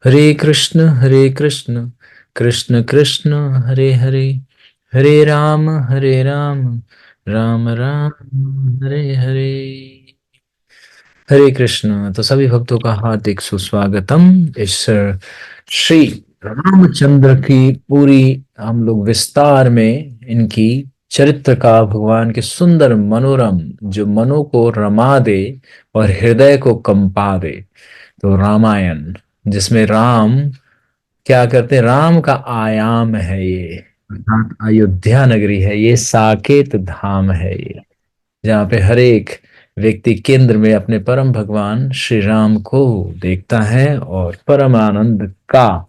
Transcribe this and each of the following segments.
हरे कृष्ण कृष्ण कृष्ण हरे हरे, हरे राम राम राम हरे हरे। हरे कृष्ण। तो सभी भक्तों का हार्दिक सुस्वागतम। इस श्री रामचंद्र की पूरी हम लोग विस्तार में इनकी चरित्र का, भगवान के सुंदर मनोरम जो मनो को रमा दे और हृदय को कंपा दे, तो रामायण, जिसमें राम क्या करते हैं, राम का आयाम है ये, अर्थात अयोध्या नगरी है ये, साकेत धाम है ये, जहाँ पे हर एक व्यक्ति केंद्र में अपने परम भगवान श्री राम को देखता है और परम आनंद का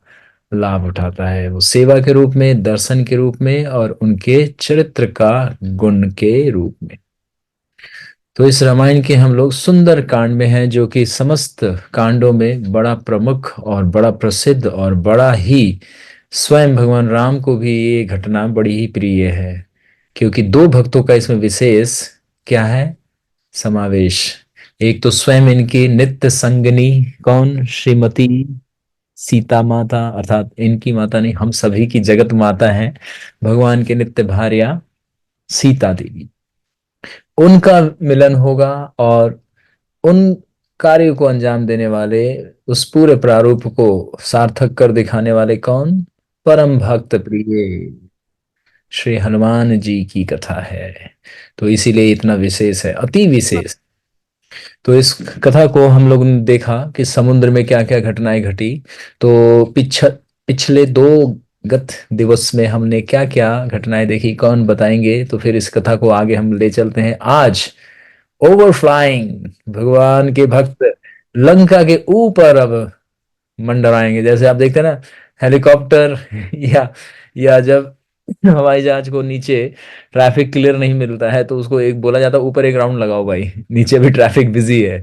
लाभ उठाता है, वो सेवा के रूप में, दर्शन के रूप में और उनके चरित्र का गुण के रूप में। तो इस रामायण के हम लोग सुंदर कांड में हैं, जो कि समस्त कांडों में बड़ा प्रमुख और बड़ा प्रसिद्ध और बड़ा ही, स्वयं भगवान राम को भी ये घटना बड़ी ही प्रिय है, क्योंकि दो भक्तों का इसमें विशेष क्या है, समावेश। एक तो स्वयं इनकी नित्य संगनी, कौन, श्रीमती सीता माता, अर्थात इनकी माता नहीं, हम सभी की जगत माता है, भगवान की नित्य भार्या सीता देवी, उनका मिलन होगा। और उन कार्यों को अंजाम देने वाले, उस पूरे प्रारूप को सार्थक कर दिखाने वाले कौन, परम भक्त प्रिय श्री हनुमान जी की कथा है। तो इसीलिए इतना विशेष है, अति विशेष। तो इस कथा को हम लोग ने देखा कि समुद्र में क्या क्या घटनाएं घटी। तो पिछले दो गत दिवस में हमने क्या क्या घटनाएं देखी, कौन बताएंगे? तो फिर इस कथा को आगे हम ले चलते हैं। आज ओवरफ्लाइंग भगवान के भक्त लंका के ऊपर अब मंडराएंगे। जैसे आप देखते हैं ना, हेलीकॉप्टर या जब हवाई जहाज को नीचे ट्रैफिक क्लियर नहीं मिलता है, तो उसको एक बोला जाता है, ऊपर एक राउंड लगाओ भाई, नीचे भी ट्रैफिक बिजी है।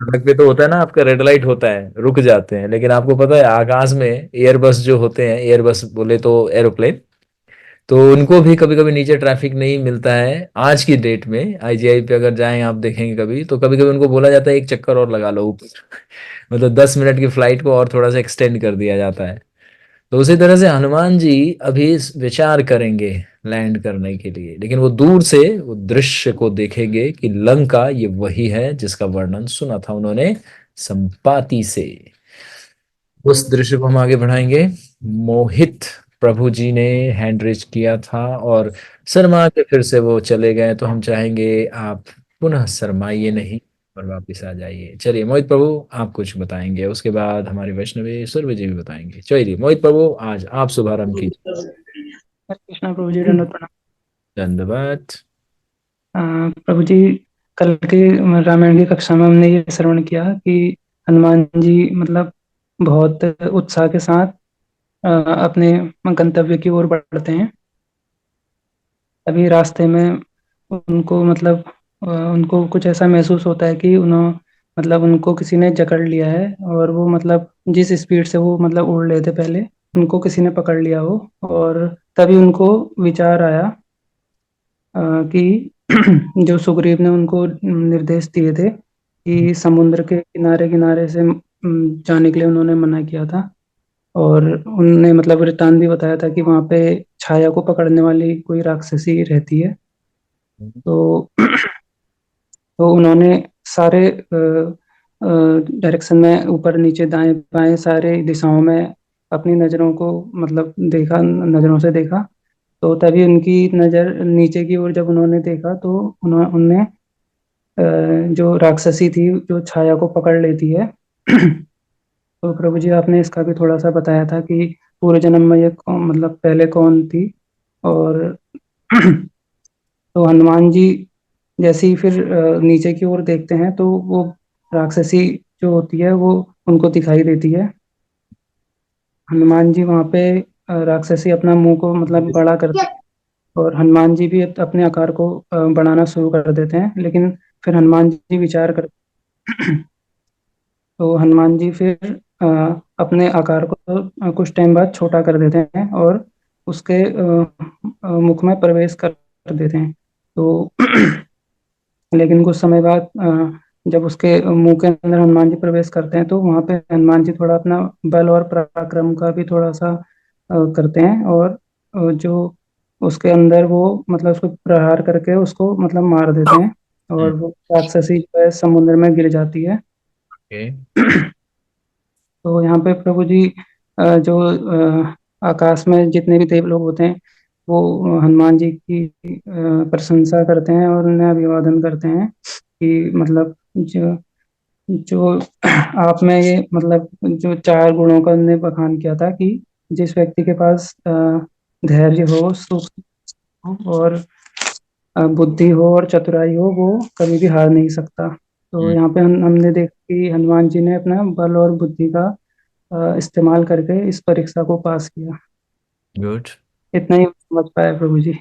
सड़क पे तो होता है ना, आपका रेड लाइट होता है, रुक जाते हैं, लेकिन आपको पता है आकाश में एयरबस जो होते हैं, एयरबस बोले तो एरोप्लेन, तो उनको भी कभी कभी नीचे ट्रैफिक नहीं मिलता है। आज की डेट में आईजीआई पे अगर जाएं आप देखेंगे कभी, तो कभी कभी उनको बोला जाता है एक चक्कर और लगा लो ऊपर, मतलब 10 मिनट की फ्लाइट को और थोड़ा सा एक्सटेंड कर दिया जाता है। तो उसी तरह से हनुमान जी अभी विचार करेंगे लैंड करने के लिए, लेकिन वो दूर से वो दृश्य को देखेंगे कि लंका ये वही है जिसका वर्णन सुना था उन्होंने संपाति से। उस दृश्य को हम आगे बढ़ाएंगे। मोहित प्रभु जी ने हैंड रेज किया था और शर्मा के फिर से वो चले गए, तो हम चाहेंगे आप पुनः शर्माइए नहीं और वापिस आ जाइए। चलिए मोहित प्रभु आप कुछ बताएंगे, उसके बाद हमारे वैष्णवी सूर्य जी भी बताएंगे। चलिए मोहित प्रभु आज आप शुभारंभ कीजिए। हरे कृष्णा प्रभु जी, दंडवत प्रणाम। धन्यवाद। प्रभु जी, कल की रामायण की कक्षा में हमने ये श्रवण किया कि हनुमान जी मतलब बहुत उत्साह के साथ अपने गंतव्य की ओर बढ़ते हैं। अभी रास्ते में उनको मतलब उनको कुछ ऐसा महसूस होता है कि उनको किसी ने जकड़ लिया है, और वो मतलब जिस स्पीड से वो मतलब उड़ रहे थे पहले, उनको किसी ने पकड़ लिया हो। और तभी उनको विचार आया कि जो सुग्रीव ने उनको निर्देश दिए थे कि समुद्र के किनारे किनारे से जाने के लिए उन्होंने मना किया था। और उनने मतलब वृत्तांत भी बताया था कि वहां पे छाया को पकड़ने वाली कोई राक्षसी रहती है। तो तो उन्होंने सारे डायरेक्शन में, ऊपर नीचे दाएं बाएं सारे दिशाओं में अपनी नजरों को मतलब देखा, नजरों से देखा। तो तभी उनकी नजर नीचे की ओर जब उन्होंने देखा, तो उनने जो राक्षसी थी जो छाया को पकड़ लेती है। तो प्रभु जी, आपने इसका भी थोड़ा सा बताया था कि पूर्व जन्म में ये मतलब पहले कौन थी। और तो हनुमान जी जैसे ही फिर नीचे की ओर देखते हैं, तो वो राक्षसी जो होती है वो उनको दिखाई देती है। हनुमान जी वहाँ पे राक्षसी अपना मुंह को मतलब बड़ा करते हैं, और हनुमान जी भी अपने आकार को बढ़ाना शुरू कर देते हैं। लेकिन फिर हनुमान जी विचार कर तो हनुमान जी फिर अपने आकार को कुछ टाइम बाद छोटा कर देते हैं, और उसके मुख में प्रवेश कर देते हैं। तो लेकिन कुछ समय बाद जब उसके मुंह के अंदर हनुमान जी प्रवेश करते हैं तो वहां पे हनुमान जी थोड़ा अपना बल और पराक्रम का भी थोड़ा सा करते हैं, और जो उसके अंदर वो मतलब उसको प्रहार करके उसको मतलब मार देते हैं, हम्म, और वो राक्षसी जो है समुद्र में गिर जाती है। ओके। तो यहाँ पे प्रभु जी जो आकाश में जितने भी देव लोग होते हैं वो हनुमान जी की प्रशंसा करते हैं और उन्हें अभिवादन करते हैं कि मतलब जो जो आप में ये मतलब जो चार गुणों का उन्होंने बखान किया था कि जिस व्यक्ति के पास धैर्य हो, सुख हो और बुद्धि हो और चतुराई हो, वो कभी भी हार नहीं सकता। तो यहाँ पे हमने देखा कि हनुमान जी ने अपना बल और बुद्धि का इस्तेमाल करके इस परीक्षा को पास किया। गुड। इतना ही समझ पाया प्रभु जी।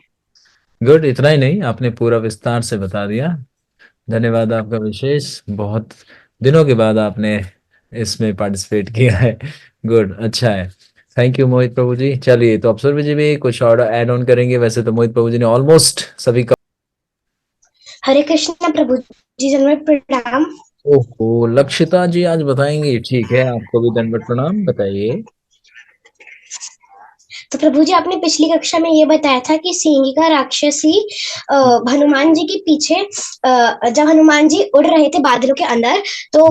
गुड, इतना ही नहीं, आपने पूरा विस्तार से बता दिया। धन्यवाद आपका विशेष, बहुत दिनों के बाद आपने इसमें पार्टिसिपेट किया है। गुड, अच्छा है। थैंक यू मोहित प्रभु जी। चलिए, तो अफसर जी भी कुछ और ऐड ऑन करेंगे? वैसे तो मोहित प्रभु जी ने ऑलमोस्ट सभी का। हरे कृष्ण प्रभु जी, जन्म प्रणाम। ओहो, लक्षिता जी आज बताएंगे? ठीक है, आपको भी दंडवत प्रणाम, बताइए। तो प्रभु जी, आपने पिछली कक्षा में ये बताया था कि सिंगिका राक्षसी हनुमान जी के पीछे, जब हनुमान जी उड़ रहे थे बादलों के अंदर, तो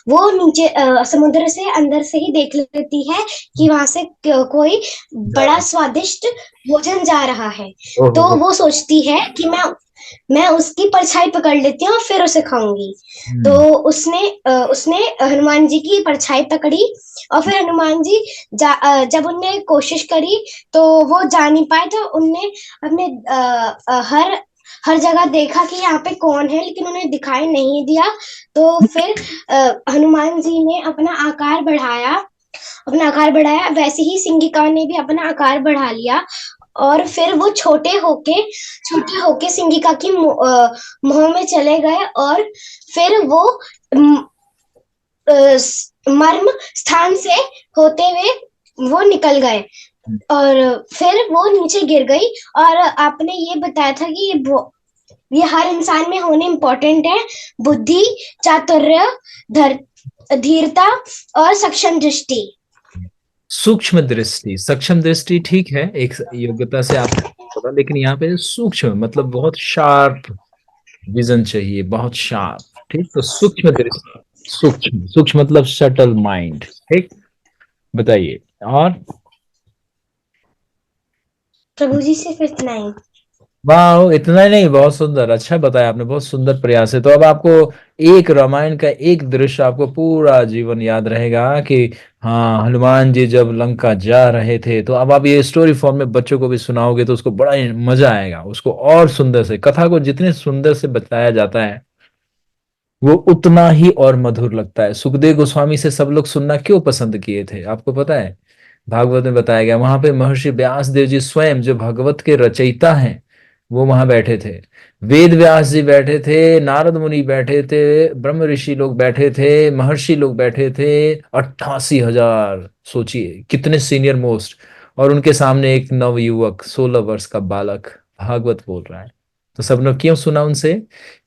वो नीचे समुद्र से अंदर से ही देख लेती है कि वहां से कोई बड़ा स्वादिष्ट भोजन जा रहा है। तो ओहो। वो सोचती है कि मैं उसकी परछाई पकड़ लेती हूँ और फिर उसे खाऊंगी। तो हम्म। उसने हनुमान जी की परछाई पकड़ी, और फिर हनुमान जी जब उनने कोशिश करी तो वो जा नहीं पाए, तो उनने अपने हर हर जगह देखा कि यहाँ पे कौन है, लेकिन उन्हें दिखाई नहीं दिया। तो फिर हनुमान जी ने अपना आकार बढ़ाया, वैसे ही सिंगिका ने भी अपना आकार बढ़ा लिया, और फिर वो छोटे होके सिंगिका की मुंह में चले गए, और फिर वो मर्म स्थान से होते हुए वो निकल गए, और फिर वो नीचे गिर गई। और आपने ये बताया था कि ये हर इंसान में होने इम्पोर्टेंट है: बुद्धि, चातुर्य, धीरता और सक्षम दृष्टि। सूक्ष्म दृष्टि, सक्षम दृष्टि ठीक है, एक योग्यता से आप पता, लेकिन यहाँ पे सूक्ष्म मतलब बहुत शार्प विजन चाहिए, बहुत शार्प। ठीक, तो सूक्ष्म दृष्टि, सूक्ष्म सूक्ष्म मतलब सटल माइंड। ठीक, बताइए और। प्रभु जी, सिर्फ इतना ही। वाह, इतना ही नहीं, बहुत सुंदर, अच्छा बताया आपने, बहुत सुंदर प्रयास है। तो अब आपको एक रामायण का एक दृश्य आपको पूरा जीवन याद रहेगा कि हाँ, हनुमान जी जब लंका जा रहे थे। तो अब आप ये स्टोरी फॉर्म में बच्चों को भी सुनाओगे तो उसको बड़ा ही मजा आएगा, उसको और सुंदर से, कथा को जितने सुंदर से बताया जाता है वो उतना ही और मधुर लगता है। सुखदेव गोस्वामी से सब लोग सुनना क्यों पसंद किए थे, आपको पता है? भागवत में बताया गया, वहां पे महर्षि व्यास देव जी स्वयं, जो भागवत के रचयिता हैं, वो वहां बैठे थे। वेद व्यास जी बैठे थे, नारद मुनि बैठे थे, ब्रह्म ऋषि लोग बैठे थे, महर्षि लोग बैठे थे। 88,000, सोचिए कितने सीनियर मोस्ट। और उनके सामने एक नवयुवक 16 वर्ष का बालक भागवत बोल रहा है। तो सब लोग क्यों सुना उनसे?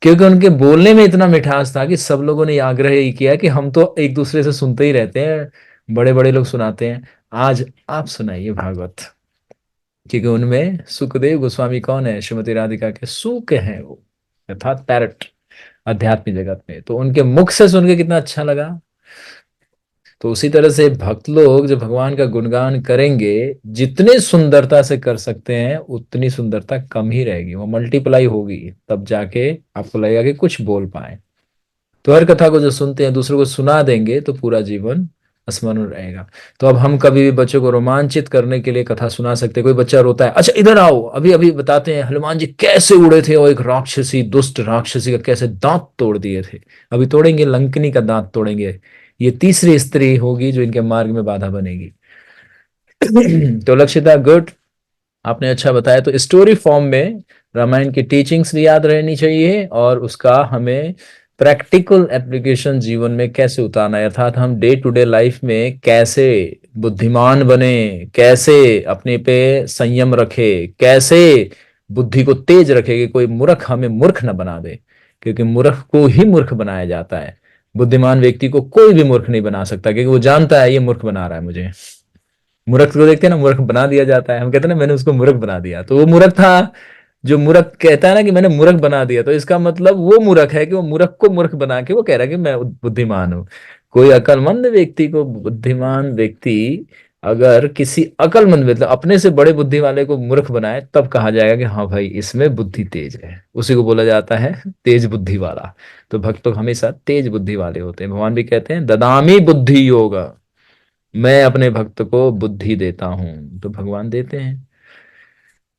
क्योंकि उनके बोलने में इतना मिठास था कि सब लोगों ने ये आग्रह ही किया कि हम तो एक दूसरे से सुनते ही रहते हैं, बड़े बड़े लोग सुनाते हैं, आज आप सुनाइए भागवत। क्योंकि उनमें सुखदेव गोस्वामी कौन है? श्रीमती राधिका के सूक हैं वो, अर्थात पैरट, अध्यात्मिक जगत में। तो उनके मुख से सुन के कितना अच्छा लगा। तो उसी तरह से भक्त लोग जो भगवान का गुणगान करेंगे, जितने सुंदरता से कर सकते हैं उतनी सुंदरता कम ही रहेगी, वो मल्टीप्लाई होगी, तब जाके आपको लगेगा कि कुछ बोल पाए। तो हर कथा को जो सुनते हैं दूसरों को सुना देंगे तो पूरा जीवन स्मरण रहेगा। तो अब हम कभी भी बच्चों को रोमांचित करने के लिए कथा सुना सकते हैं। कोई बच्चा रोता है, अच्छा इधर आओ, अभी अभी बताते हैं हनुमान जी कैसे उड़े थे और एक राक्षसी, दुष्ट राक्षसी का कैसे दांत तोड़ दिए थे। अभी तोड़ेंगे, लंकनी का दांत तोड़ेंगे। ये तीसरी स्त्री होगी जो इनके मार्ग में बाधा बनेगी। तो लक्षिता, गुड, आपने अच्छा बताया। तो स्टोरी फॉर्म में रामायण की टीचिंग्स भी याद रहनी चाहिए, और उसका हमें प्रैक्टिकल एप्लीकेशन जीवन में कैसे उतारना है, अर्थात हम डे टू डे लाइफ में कैसे बुद्धिमान बने, कैसे अपने पे संयम रखे, कैसे बुद्धि को तेज रखे कि कोई मूर्ख हमें मूर्ख न बना दे। क्योंकि मूर्ख को ही मूर्ख बनाया जाता है। बुद्धिमान व्यक्ति को कोई भी मूर्ख नहीं बना सकता, क्योंकि वो जानता है ये मूर्ख बना रहा है मुझे। मूर्ख को देखते हैं ना, मूर्ख बना दिया जाता है, हम कहते हैं ना मैंने उसको मूर्ख बना दिया, तो वो मूर्ख था। जो मूर्ख कहता है ना कि मैंने मूर्ख बना दिया, तो इसका मतलब वो मूर्ख है कि वो मूर्ख को मूर्ख बना के वो कह रहा है कि मैं बुद्धिमान हूं। कोई अकलमंद व्यक्ति को, बुद्धिमान व्यक्ति अगर किसी अकलमंद मतलब अपने से बड़े बुद्धि वाले को मूर्ख बनाए, तब कहा जाएगा कि हाँ भाई इसमें बुद्धि तेज है, उसी को बोला जाता है तेज बुद्धि वाला। तो भक्त लोग हमेशा तेज बुद्धि वाले होते हैं। भगवान भी कहते हैं ददामी बुद्धि योग, मैं अपने भक्त को बुद्धि देता हूं, तो भगवान देते हैं।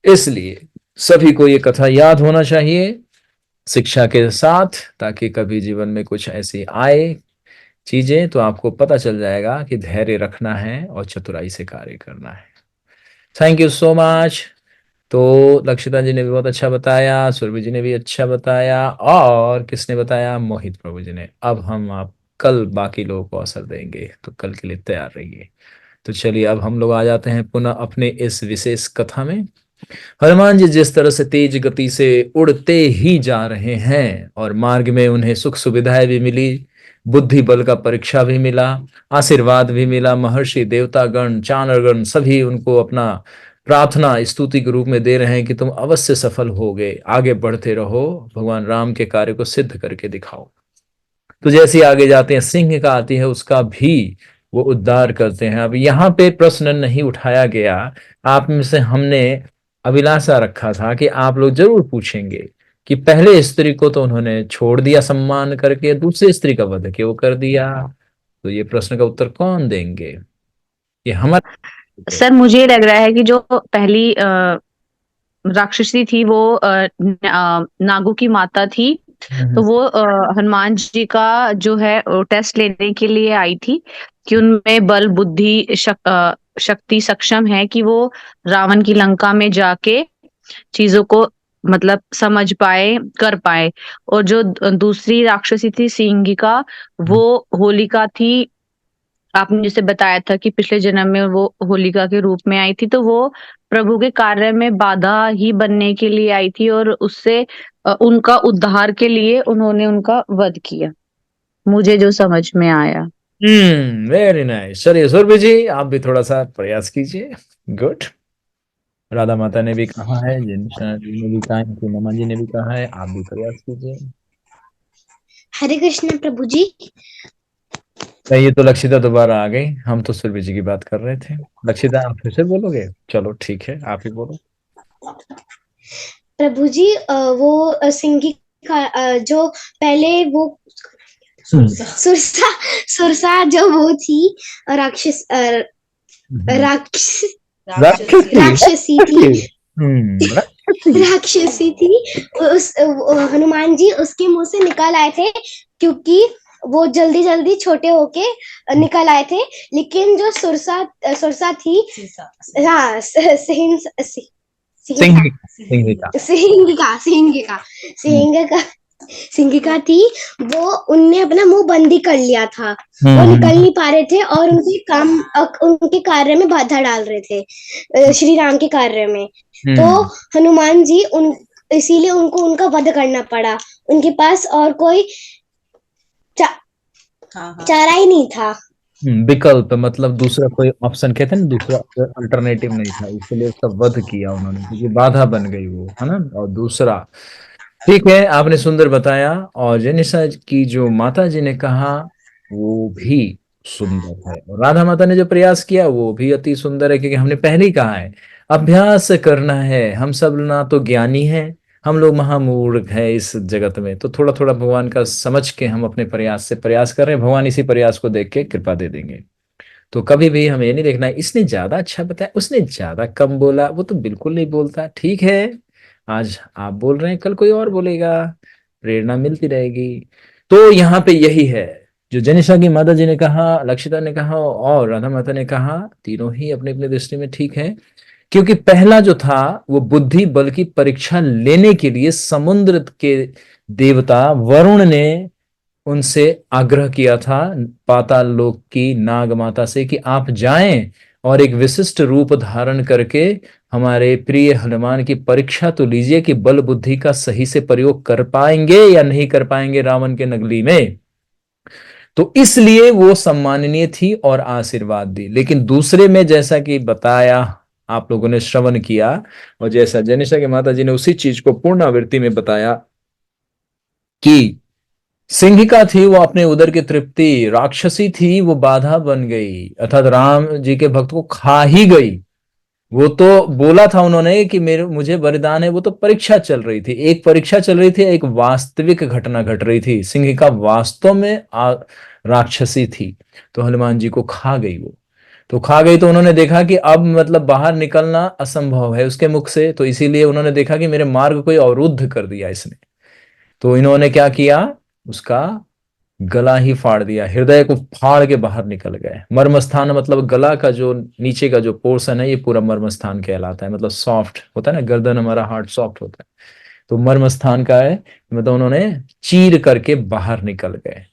इसलिए सभी को ये कथा याद होना चाहिए शिक्षा के साथ, ताकि कभी जीवन में कुछ ऐसी आए चीजें तो आपको पता चल जाएगा कि धैर्य रखना है और चतुराई से कार्य करना है। Thank you so much. तो लक्षिता जी ने भी बहुत अच्छा बताया, सुरभि जी ने भी अच्छा बताया, और किसने बताया? मोहित प्रभु जी ने। अब हम आप कल बाकी लोगों को अवसर देंगे, तो कल के लिए तैयार रहिए। तो चलिए अब हम लोग आ जाते हैं पुनः अपने इस विशेष कथा में। हनुमान जी जिस तरह से तेज गति से उड़ते ही जा रहे हैं, और मार्ग में उन्हें सुख सुविधाएं भी मिली, बुद्धि बल का परीक्षा भी मिला, आशीर्वाद भी मिला, महर्षि देवतागण चानरगण सभी उनको अपना प्रार्थना स्तुति के रूप में दे रहे हैं कि तुम अवश्य सफल होगे, आगे बढ़ते रहो, भगवान राम के कार्य को सिद्ध करके दिखाओ। तो जैसे ही आगे जाते हैं, सिंह का आती है, उसका भी वो उद्धार करते हैं। अब यहाँ पे प्रश्न नहीं उठाया गया, आप में से हमने अभिलाषा रखा था कि आप लोग जरूर पूछेंगे कि पहले स्त्री को तो उन्होंने छोड़ दिया सम्मान करके, दूसरी स्त्री का वध क्यों कर दिया? तो ये प्रश्न का उत्तर कौन देंगे? ये हमारे सर मुझे लग रहा है कि जो पहली राक्षसी थी वो नागों की माता थी, तो वो हनुमान जी का जो है टेस्ट लेने के लिए आई थी कि उनमें बल बुद्धि शक्ति सक्षम है कि वो रावण की लंका में जाके चीजों को मतलब समझ पाए, कर पाए। और जो दूसरी राक्षसी थी सिंहिका, वो होलिका थी। आपने जैसे बताया था कि पिछले जन्म में वो होलिका के रूप में आई थी, तो वो प्रभु के कार्य में बाधा ही बनने के लिए आई थी, और उससे उनका उद्धार के लिए उन्होंने उनका वध किया, मुझे जो समझ में आया। Very nice. चलिए सुरभि जी आप भी थोड़ा सा प्रयास कीजिए। गुड। राधा माता ने भी कहा है, जिनशा जी ने भी कहा है, नमा जी ने भी कहा है, आप भी प्रयास कीजिए। हरे कृष्ण प्रभु जी। ये तो लक्षिता दोबारा आ गई, हम तो सुरभि जी की बात कर रहे थे। लक्षिता आप फिर से बोलोगे? चलो ठीक है, आप ही बोलो। प्रभु जी वो सिंगी का जो पहले वो सुरसा सुरसा जो वो थी राक्षस राक्षसी थी, राक्षसी थी। उस हनुमान जी उसके मुंह से निकाल आए थे, क्योंकि वो जल्दी जल्दी छोटे होके निकल आए थे। लेकिन जो सुरसा थी, हाँ सिंगिका थी, वो उनने अपना मुंह बंद ही कर लिया था। वो निकल नहीं पा रहे थे और उनके कार्य में बाधा डाल रहे थे, श्री राम के कार्य में। तो हनुमान जी इसीलिए उनको उनका वध करना पड़ा। उनके पास और कोई चारा ही नहीं था, विकल्प मतलब दूसरा कोई ऑप्शन, कहते हैं ना दूसरा अल्टरनेटिव नहीं था, इसलिए उसका वध किया उन्होंने, क्योंकि बाधा बन गई वो, है ना। और दूसरा, ठीक है, आपने सुंदर बताया। और जेनिसा की जो माता जी ने कहा वो भी सुंदर है, और राधा माता ने जो प्रयास किया वो भी अति सुंदर है, क्योंकि हमने पहले ही कहा है अभ्यास करना है। हम सब ना तो ज्ञानी हैं, हम लोग महामूर्ख हैं इस जगत में, तो थोड़ा थोड़ा भगवान का समझ के हम अपने प्रयास से प्रयास कर रहे हैं, भगवान इसी प्रयास को देख के कृपा दे देंगे। तो कभी भी हमें ये नहीं देखना है इसने ज्यादा अच्छा बताया, उसने ज्यादा कम बोला, वो तो बिल्कुल नहीं बोलता। ठीक है, आज आप बोल रहे हैं, कल कोई और बोलेगा, प्रेरणा मिलती रहेगी। तो यहाँ पे यही है जो जनिषा की माता जी ने कहा, लक्षिता ने कहा और राधा माता ने कहा, तीनों ही अपने अपने दृष्टि में ठीक है। क्योंकि पहला जो था वो बुद्धि बल की परीक्षा लेने के लिए समुद्र के देवता वरुण ने उनसे आग्रह किया था, पाताल लोक की नाग माता से, कि आप जाएं और एक विशिष्ट रूप धारण करके हमारे प्रिय हनुमान की परीक्षा तो लीजिए कि बल बुद्धि का सही से प्रयोग कर पाएंगे या नहीं कर पाएंगे रावण के नगली में। तो इसलिए वो सम्माननीय थी और आशीर्वाद दी। लेकिन दूसरे में जैसा कि बताया, आप लोगों ने श्रवण किया, और जैसा जनिषा के माता जी ने उसी चीज को पूर्णावृत्ति में बताया कि सिंहिका थी वो अपने उदर की तृप्ति, राक्षसी थी वो बाधा बन गई, अर्थात राम जी के भक्त को खा ही गई। वो तो बोला था उन्होंने कि मेरे मुझे वरदान है, वो तो परीक्षा चल रही थी, एक परीक्षा चल रही थी, एक वास्तविक घटना घट रही थी। सिंहिका वास्तव में राक्षसी थी, तो हनुमान जी को खा गई वो। तो खा गई तो उन्होंने देखा कि अब मतलब बाहर निकलना असंभव है उसके मुख से, तो इसीलिए उन्होंने देखा कि मेरे मार्ग को अवरुद्ध कर दिया इसने। तो इन्होंने क्या किया, उसका गला ही फाड़ दिया, हृदय को फाड़ के बाहर निकल गए। मर्म स्थान मतलब गला का जो नीचे का जो पोर्शन है, ये पूरा मर्म स्थान कहलाता है, मतलब सॉफ्ट होता है ना, गर्दन हमारा हार्ट सॉफ्ट होता है, तो मर्म स्थान का है, मतलब उन्होंने चीर करके बाहर निकल गए।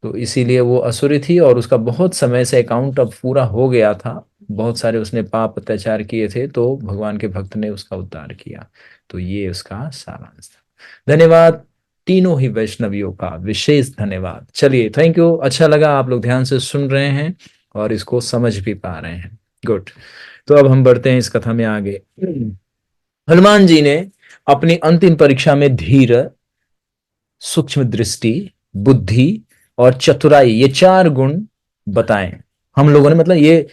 तो इसीलिए वो असुरी थी और उसका बहुत समय से अकाउंट अब पूरा हो गया था, बहुत सारे उसने पाप अत्याचार किए थे, तो भगवान के भक्त ने उसका उद्धार किया। तो ये उसका सारांश था। धन्यवाद तीनों ही वैष्णवियों का, विशेष धन्यवाद। चलिए, थैंक यू, अच्छा लगा, आप लोग ध्यान से सुन रहे हैं और इसको समझ भी पा रहे हैं। गुड। तो अब हम बढ़ते हैं इस कथा में आगे। हनुमान जी ने अपनी अंतिम परीक्षा में धीर, सूक्ष्म दृष्टि, बुद्धि और चतुराई, ये 4 गुण बताए हम लोगों ने। मतलब ये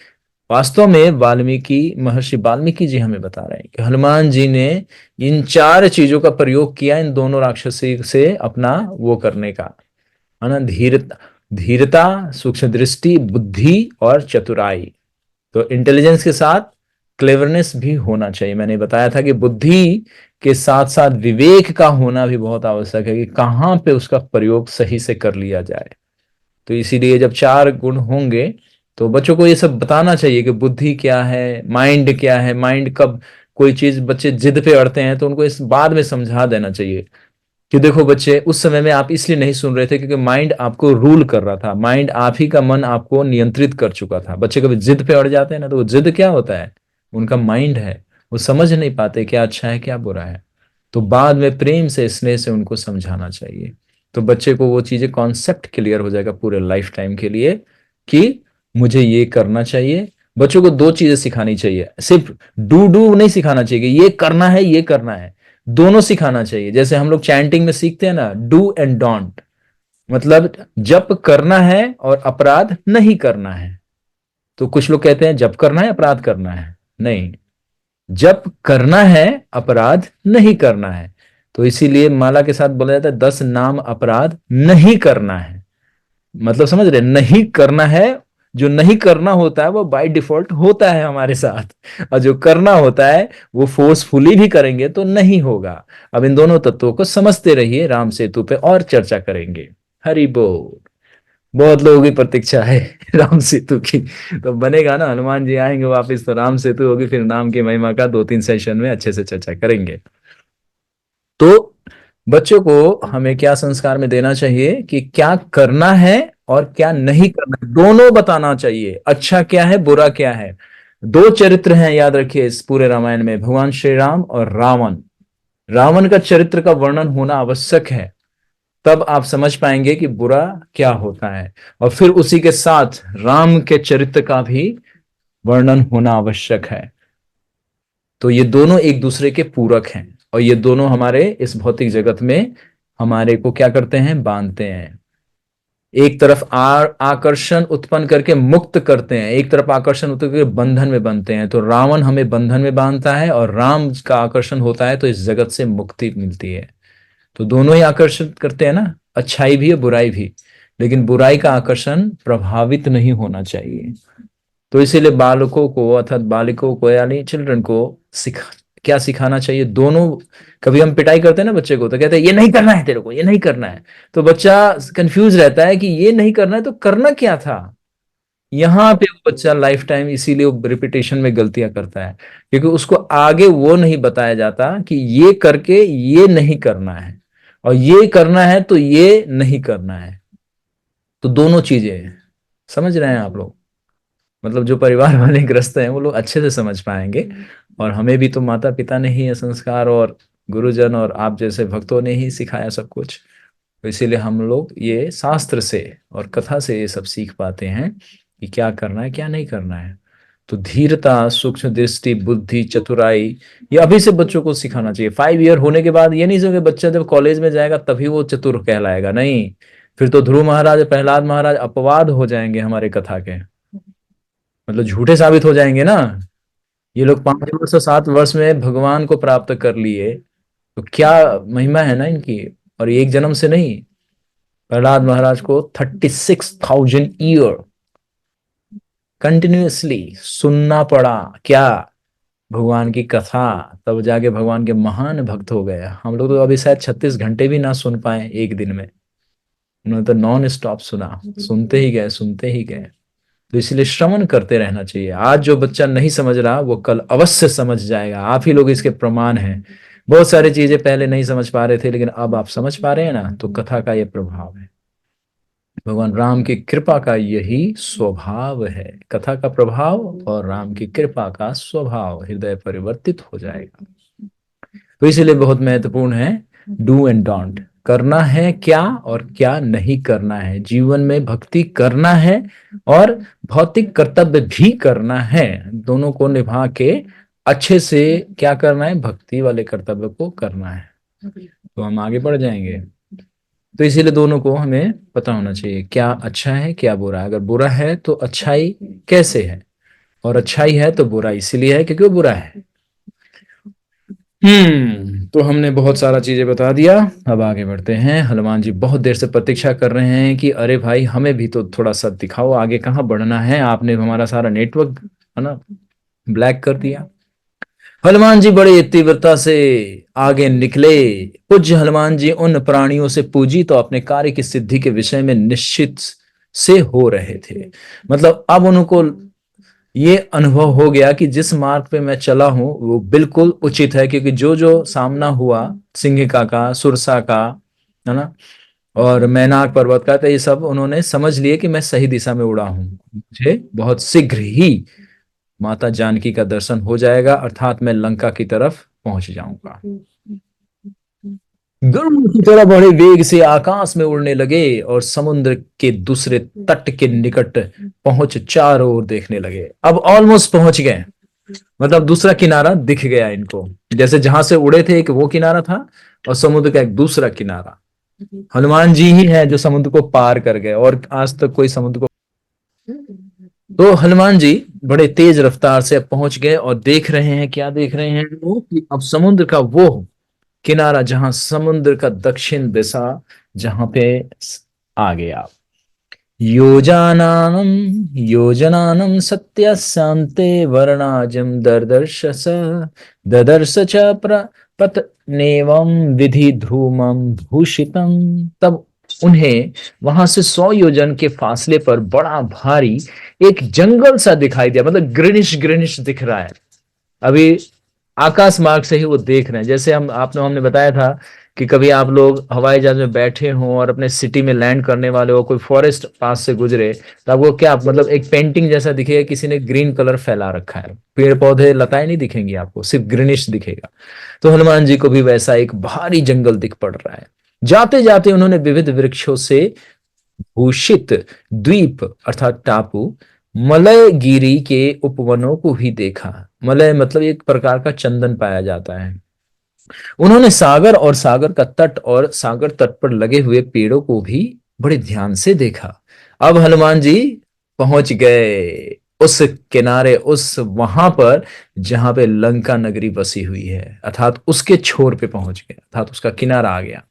वास्तव में महर्षि वाल्मीकि जी हमें बता रहे हैं कि हनुमान जी ने इन 4 चीजों का प्रयोग किया इन दोनों राक्षसी से अपना वो करने का, है ना, धीरता, सूक्ष्म दृष्टि, बुद्धि और चतुराई। तो इंटेलिजेंस के साथ क्लेवरनेस भी होना चाहिए। मैंने बताया था कि बुद्धि के साथ साथ विवेक का होना भी बहुत आवश्यक है कि कहाँ पे उसका प्रयोग सही से कर लिया जाए। तो इसीलिए जब 4 गुण होंगे तो बच्चों को ये सब बताना चाहिए कि बुद्धि क्या है, माइंड क्या है, माइंड कब कोई चीज बच्चे जिद पे अड़ते हैं तो उनको इस बाद में समझा देना चाहिए कि देखो बच्चे, उस समय में आप इसलिए नहीं सुन रहे थे क्योंकि माइंड आपको रूल कर रहा था, माइंड आप ही का मन आपको नियंत्रित कर चुका था। बच्चे कभी जिद पे अड़ जाते हैं ना, तो वो जिद क्या होता है, उनका माइंड है, वो समझ नहीं पाते क्या अच्छा है क्या बुरा है। तो बाद में प्रेम से स्नेह से उनको समझाना चाहिए, तो बच्चे को वो चीजें कॉन्सेप्ट क्लियर हो जाएगा पूरे लाइफ टाइम के लिए कि मुझे ये करना चाहिए। बच्चों को 2 चीजें सिखानी चाहिए, सिर्फ डू डू नहीं सिखाना चाहिए कि ये करना है ये करना है, दोनों सिखाना चाहिए। जैसे हम लोग चैंटिंग में सीखते हैं ना, डू एंड डोंट, मतलब जप करना है और अपराध नहीं करना है। तो कुछ लोग कहते हैं जप करना है अपराध करना है, नहीं, जप करना है अपराध नहीं करना है। तो इसीलिए माला के साथ बोला जाता है 10 नाम अपराध नहीं करना है, मतलब समझ रहे, नहीं करना है। जो नहीं करना होता है वो बाय डिफॉल्ट होता है हमारे साथ, और जो करना होता है वो फोर्सफुली भी करेंगे तो नहीं होगा। अब इन दोनों तत्वों को समझते रहिए, राम सेतु पे और चर्चा करेंगे। हरि बोल। बहुत लोगों की प्रतीक्षा है राम सेतु की, तो बनेगा ना, हनुमान जी आएंगे वापिस तो राम सेतु होगी, फिर नाम की महिमा का 2-3 सेशन में अच्छे से चर्चा करेंगे। तो बच्चों को हमें क्या संस्कार में देना चाहिए कि क्या करना है और क्या नहीं करना है, दोनों बताना चाहिए। अच्छा क्या है बुरा क्या है। 2 चरित्र हैं याद रखिए इस पूरे रामायण में, भगवान श्री राम और रावण। रावण का चरित्र का वर्णन होना आवश्यक है, तब आप समझ पाएंगे कि बुरा क्या होता है, और फिर उसी के साथ राम के चरित्र का भी वर्णन होना आवश्यक है। तो ये दोनों एक दूसरे के पूरक हैं, और ये दोनों हमारे इस भौतिक जगत में हमारे को क्या करते हैं, बांधते हैं। एक तरफ आकर्षण उत्पन्न करके मुक्त करते हैं, एक तरफ आकर्षण उत्पन्न करके बंधन में बांधते हैं। तो रावण हमें बंधन में बांधता है और राम का आकर्षण होता है तो इस जगत से मुक्ति मिलती है। तो दोनों ही आकर्षित करते हैं ना, अच्छाई भी है बुराई भी, लेकिन बुराई का आकर्षण प्रभावित नहीं होना चाहिए। तो इसीलिए बालकों को अर्थात बालिकों को यानी चिल्ड्रन को क्या सिखाना चाहिए, दोनों। कभी हम पिटाई करते हैं ना बच्चे को, तो कहते हैं ये नहीं करना है तेरे को, ये नहीं करना है, तो बच्चा कंफ्यूज रहता है कि ये नहीं करना है तो करना क्या था। यहाँ पे वो बच्चा लाइफ टाइम इसीलिए वो रिपीटेशन में गलतियां करता है, क्योंकि उसको आगे वो नहीं बताया जाता कि ये करके ये नहीं करना है और ये करना है तो ये नहीं करना है। तो दोनों चीजें समझ रहे हैं आप लोग। मतलब जो परिवार वाले ग्रस्त हैं वो लोग अच्छे से समझ पाएंगे। और हमें भी तो माता पिता ने ही ये संस्कार और गुरुजन और आप जैसे भक्तों ने ही सिखाया सब कुछ। तो इसीलिए हम लोग ये शास्त्र से और कथा से ये सब सीख पाते हैं कि क्या करना है क्या नहीं करना है। तो धीरता, सूक्ष्म दृष्टि, बुद्धि, चतुराई, ये अभी से बच्चों को सिखाना चाहिए। 5 ईयर होने के बाद ये नहीं समझे बच्चा जब कॉलेज में जाएगा तभी वो चतुर कहलाएगा, नहीं। फिर तो ध्रुव महाराज, प्रहलाद महाराज अपवाद हो जाएंगे हमारे कथा के, मतलब झूठे साबित हो जाएंगे ना। ये लोग 5 वर्ष और 7 वर्ष में भगवान को प्राप्त कर लिए, तो क्या महिमा है ना इनकी। और ये एक जन्म से नहीं, प्रहलाद महाराज को 36,000 ईयर कंटिन्यूअसली सुनना पड़ा, क्या, भगवान की कथा, तब जाके भगवान के महान भक्त हो गए। हम लोग तो अभी शायद 36 घंटे भी ना सुन पाए एक दिन में, उन्होंने तो नॉन स्टॉप सुना, सुनते ही गए सुनते ही गए। तो इसलिए श्रवण करते रहना चाहिए। आज जो बच्चा नहीं समझ रहा वो कल अवश्य समझ जाएगा, आप ही लोग इसके प्रमाण हैं। बहुत सारी चीजें पहले नहीं समझ पा रहे थे लेकिन अब आप समझ पा रहे हैं ना, तो कथा का ये प्रभाव है। भगवान राम की कृपा का यही स्वभाव है, कथा का प्रभाव और राम की कृपा का स्वभाव, हृदय परिवर्तित हो जाएगा। तो इसलिए बहुत महत्वपूर्ण है डू एंड डोंट, करना है क्या और क्या नहीं करना है। जीवन में भक्ति करना है और भौतिक कर्तव्य भी करना है, दोनों को निभा के अच्छे से क्या करना है, भक्ति वाले कर्तव्य को करना है, तो हम आगे बढ़ जाएंगे। तो इसीलिए दोनों को हमें पता होना चाहिए क्या अच्छा है क्या बुरा है। अगर बुरा है तो अच्छाई कैसे है, और अच्छाई है तो बुरा इसीलिए है क्योंकि वो बुरा है। तो हमने बहुत सारा चीजें बता दिया, अब आगे बढ़ते हैं। हनुमान जी बहुत देर से प्रतीक्षा कर रहे हैं कि अरे भाई हमें भी तो थोड़ा सा दिखाओ, आगे कहाँ बढ़ना है, आपने हमारा सारा नेटवर्क है ना ब्लैक कर दिया। हनुमान जी बड़े तीव्रता से आगे निकले। पूज्य हनुमान जी उन प्राणियों से पूजी तो अपने कार्य की सिद्धि के विषय में निश्चित से हो रहे थे। मतलब अब उनको ये अनुभव हो गया कि जिस मार्ग पे मैं चला हूं वो बिल्कुल उचित है, क्योंकि जो जो सामना हुआ सिंहिका का, सुरसा का, है ना, और मैनाक पर्वत का, तो ये सब उन्होंने समझ लिए कि मैं सही दिशा में उड़ा हूं। मुझे बहुत शीघ्र ही माता जानकी का दर्शन हो जाएगा, अर्थात मैं लंका की तरफ पहुंच जाऊंगा। गरुड़ की तरह बड़े वेग से आकाश में उड़ने लगे और समुद्र के दूसरे तट के निकट पहुंच चारों ओर देखने लगे। अब ऑलमोस्ट पहुंच गए, मतलब दूसरा किनारा दिख गया इनको। जैसे जहां से उड़े थे एक वो किनारा था और समुद्र का एक दूसरा किनारा। हनुमान जी ही है जो समुद्र को पार कर गए, और आज तक कोई समुद्र को। तो हनुमान जी बड़े तेज रफ्तार से पहुंच गए और देख रहे हैं, क्या देख रहे हैं वो, कि अब समुद्र का वो किनारा जहां समुद्र का दक्षिण दिशा जहां पे आ गया। योजनानम योजनानम सत्य शांते वर्णाजम ददर्श च पतनेवम विधि ध्रुवम भूषितम। तब उन्हें वहां से 100 योजन के फासले पर बड़ा भारी एक जंगल सा दिखाई दिया, मतलब ग्रीनिश ग्रीनिश दिख रहा है। अभी आकाश मार्ग से ही वो देख रहे हैं। जैसे हमने बताया था कि कभी आप लोग हवाई जहाज में बैठे हो और अपने सिटी में लैंड करने वाले हो, कोई फॉरेस्ट पास से गुजरे, तो आपको क्या मतलब एक पेंटिंग जैसा दिखेगा, किसी ने ग्रीन कलर फैला रखा है, पेड़ पौधे लताएं नहीं दिखेंगी आपको, सिर्फ ग्रीनिश दिखेगा। तो हनुमान जी को भी वैसा एक भारी जंगल दिख पड़ रहा है। जाते जाते उन्होंने विविध वृक्षों से भूषित द्वीप अर्थात टापू मलयगिरी के उपवनों को भी देखा। मलय मतलब एक प्रकार का चंदन पाया जाता है। उन्होंने सागर और सागर का तट और सागर तट पर लगे हुए पेड़ों को भी बड़े ध्यान से देखा। अब हनुमान जी पहुंच गए उस किनारे, उस वहां पर जहां पे लंका नगरी बसी हुई है, अर्थात उसके छोर पे पहुंच गए, अर्थात उसका किनारा आ गया।